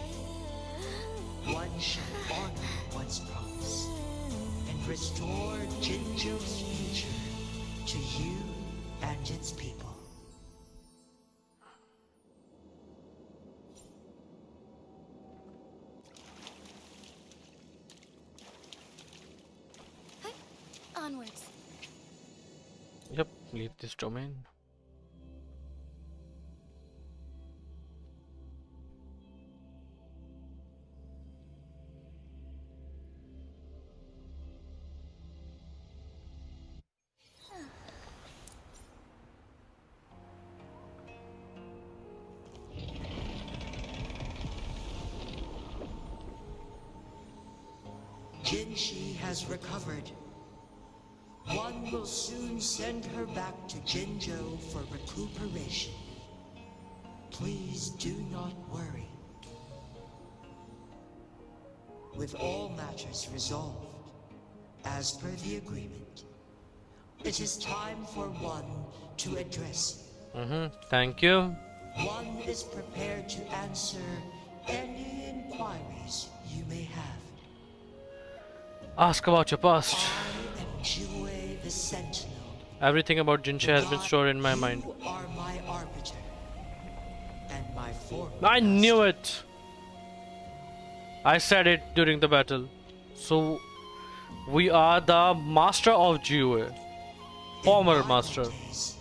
one shall honor one's promise and restore Jinjo's future to you and its people. Onwards. Yep, leave this domain. Jinshi has recovered. One will soon send her back to Jinjo for recuperation. Please do not worry. With all matters resolved, as per the agreement, it is time for one to address you. Thank you. One is prepared to answer any inquiries you may have. Ask about your past. I am Jue the Sentinel. Everything about Jinsha has been stored in my mind. You are my arbiter, and my former I knew it. I said it during the battle. So we are the master of Jue. Former master. days,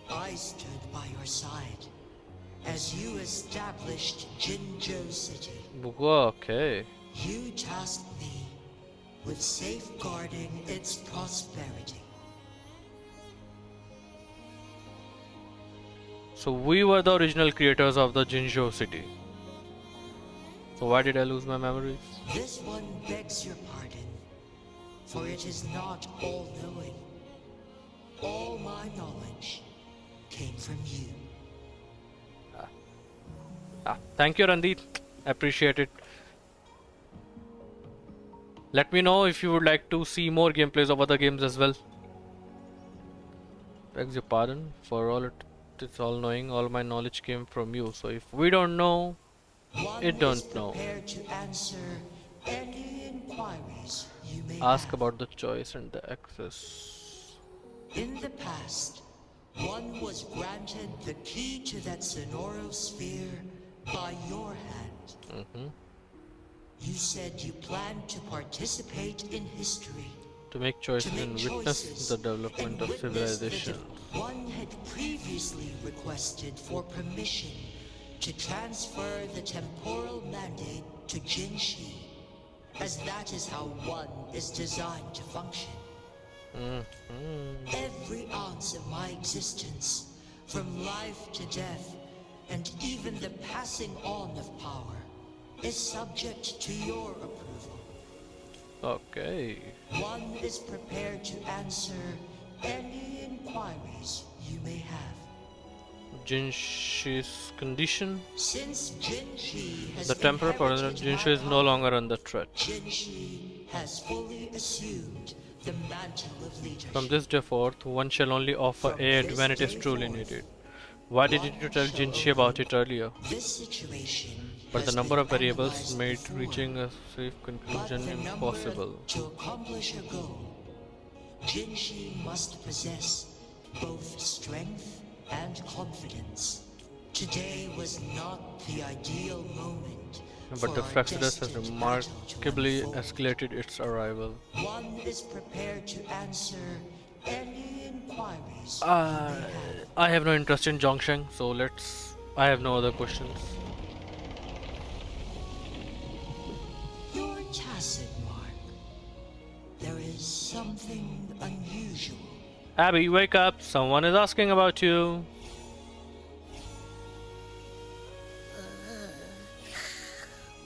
I stood by your side as you established Jinjo City. Okay. You tasked me with safeguarding its prosperity. So we were the original creators of the Jinzhou city. So why did I lose my memories? This one begs your pardon, for it is not all-knowing. All my knowledge came from you. Thank you, Randeep. Appreciate it. Let me know if you would like to see more gameplays of other games as well. Begs your pardon, for all it's all knowing, all my knowledge came from you. So if we don't know, it don't know. Prepared to answer any inquiries you may Ask have. about the choice and the access. In the past, one was granted the key to that Sonoro sphere by your hand. You said you planned to participate in history. To make choices make and witness choices the development and of witness the civilization. One had previously requested for permission to transfer the temporal mandate to Jinshi, as that is how one is designed to function. Every ounce of my existence, from life to death, and even the passing on of power, is subject to your approval. Okay. One is prepared to answer any inquiries you may have. Jinshi's condition. Since Jinshi has The temporal inherited Jinshu my is no longer under threat. Jinshi has fully assumed the mantle of leadership. From this day forth, one shall only offer aid when it is truly needed. Why didn't you tell Jinshi about it earlier? This situation But the has number been of variables analyzed made before, reaching a safe conclusion but the number impossible. to accomplish her goal, Jinshi must possess both strength and confidence. Today was not the ideal moment. But the for our Frexidus has destined remarkably battle to unfold. escalated its arrival. One is prepared to answer any inquiries. I have no interest in Zhongsheng, so I have no other questions. Your tacit mark. There is something unusual. Abby, wake up! Someone is asking about you.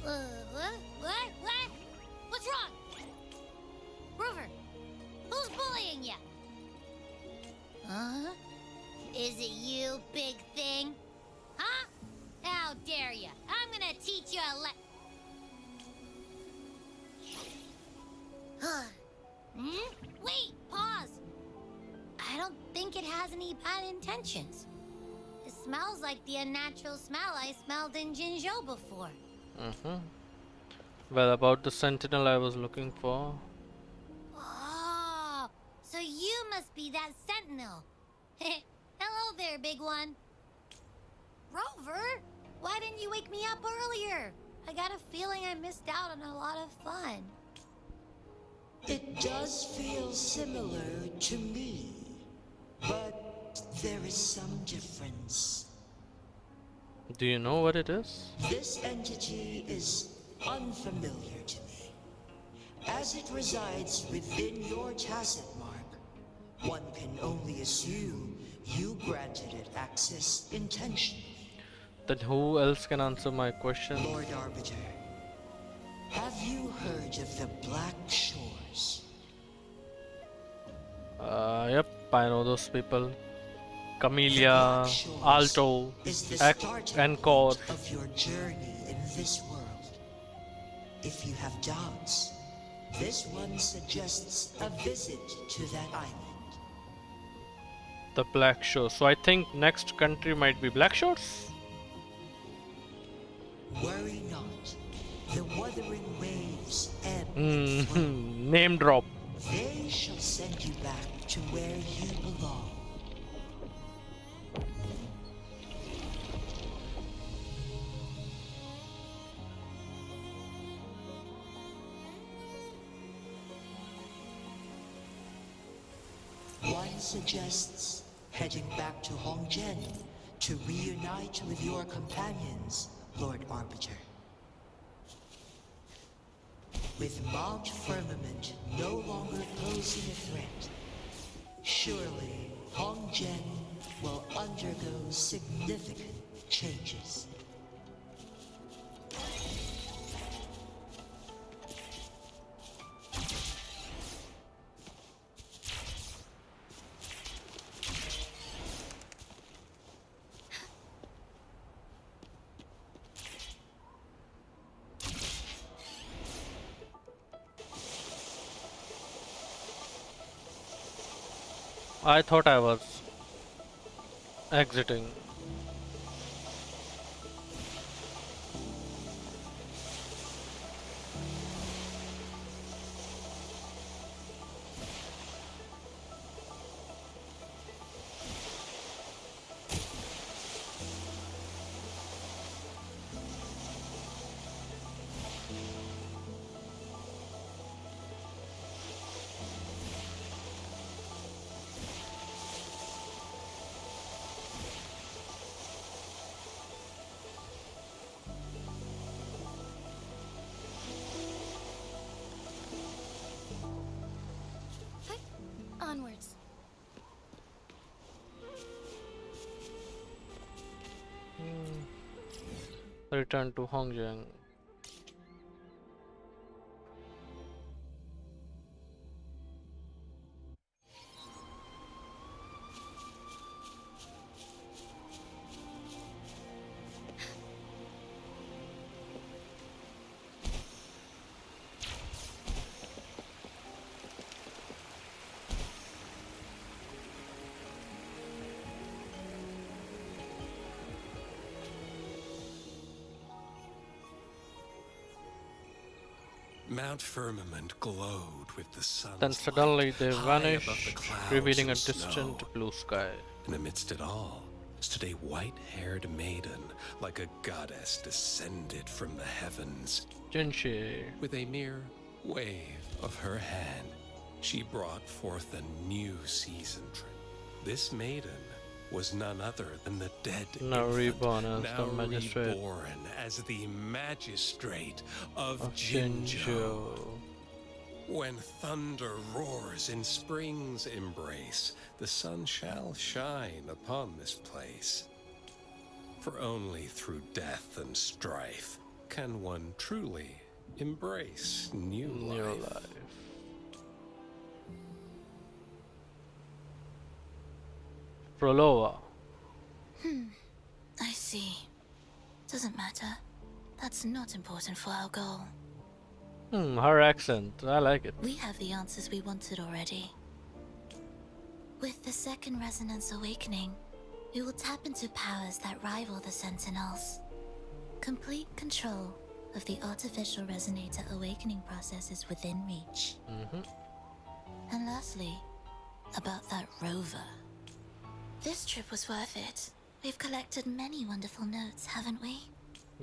What? What's wrong? Rover, who's bullying you? Huh? Is it you, big thing? Huh? How dare you? I'm gonna teach you a Wait, pause. I don't think it has any bad intentions. It smells like the unnatural smell I smelled in Jinzhou before. Well, about the sentinel I was looking for. Oh, so you must be that sentinel. Hello there, big one. Rover, why didn't you wake me up earlier? I got a feeling I missed out on a lot of fun. It does feel similar to me, but there is some difference. Do you know what it is? This entity is unfamiliar to me. As it resides within your tacit mark, one can only assume you granted it access intentionally. Then who else can answer my question? Lord Arbiter, have you heard of the Black Shores? Yep, I know those people. Camellia, Alto, Encore. Of your journey in this world. If you have doubts, this one suggests a visit to that island. The Black Shore. So I think next country might be Black Shores. Worry not. The Wuthering Waves ebb. Name drop. They shall send you back to where you belong. One suggests heading back to Hongjian to reunite with your companions, Lord Arbiter. With Mount Firmament no longer posing a threat, surely Hongjian will undergo significant changes. I thought I was exiting. Onwards. Return to Hongjiang. Mount Firmament glowed with the sun's Then suddenly light, they high vanish, above the clouds revealing a and distant snow. blue sky. And amidst it all stood a white-haired maiden, like a goddess descended from the heavens. Jinshi. With a mere wave of her hand, she brought forth a new season. This maiden was none other than the dead Now infant, reborn as now the magistrate reborn as the magistrate of Jinzhou. When thunder roars in spring's embrace, the sun shall shine upon this place. For only through death and strife can one truly embrace new life. Proloa. I see. Doesn't matter. That's not important for our goal. Her accent. I like it. We have the answers we wanted already. With the second resonance awakening, we will tap into powers that rival the Sentinels. Complete control of the artificial resonator awakening process is within reach. And lastly, about that rover. This trip was worth it. We've collected many wonderful notes, haven't we?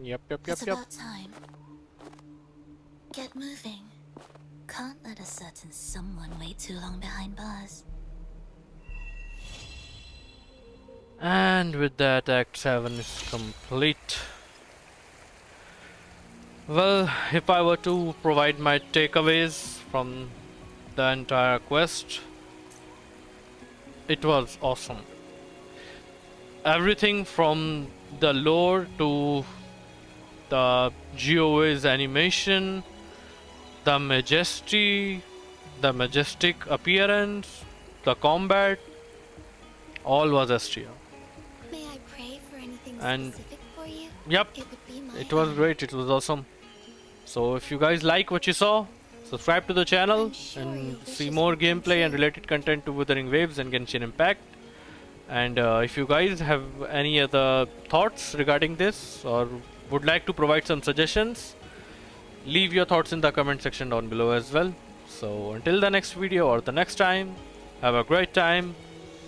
Yep. It's about time. Get moving. Can't let a certain someone wait too long behind bars. And with that, Act 7 is complete. Well, if I were to provide my takeaways from the entire quest, it was awesome. Everything from the lore to the GOA's animation, the majestic appearance, the combat, all was STR. May I pray for anything And specific for you? yep, It would be my it was honor. great, it was awesome. So if you guys like what you saw, subscribe to the channel and see more gameplay and related content to Wuthering Waves and Genshin Impact. And if you guys have any other thoughts regarding this or would like to provide some suggestions, leave your thoughts in the comment section down below as well. So until the next video or the next time, have a great time.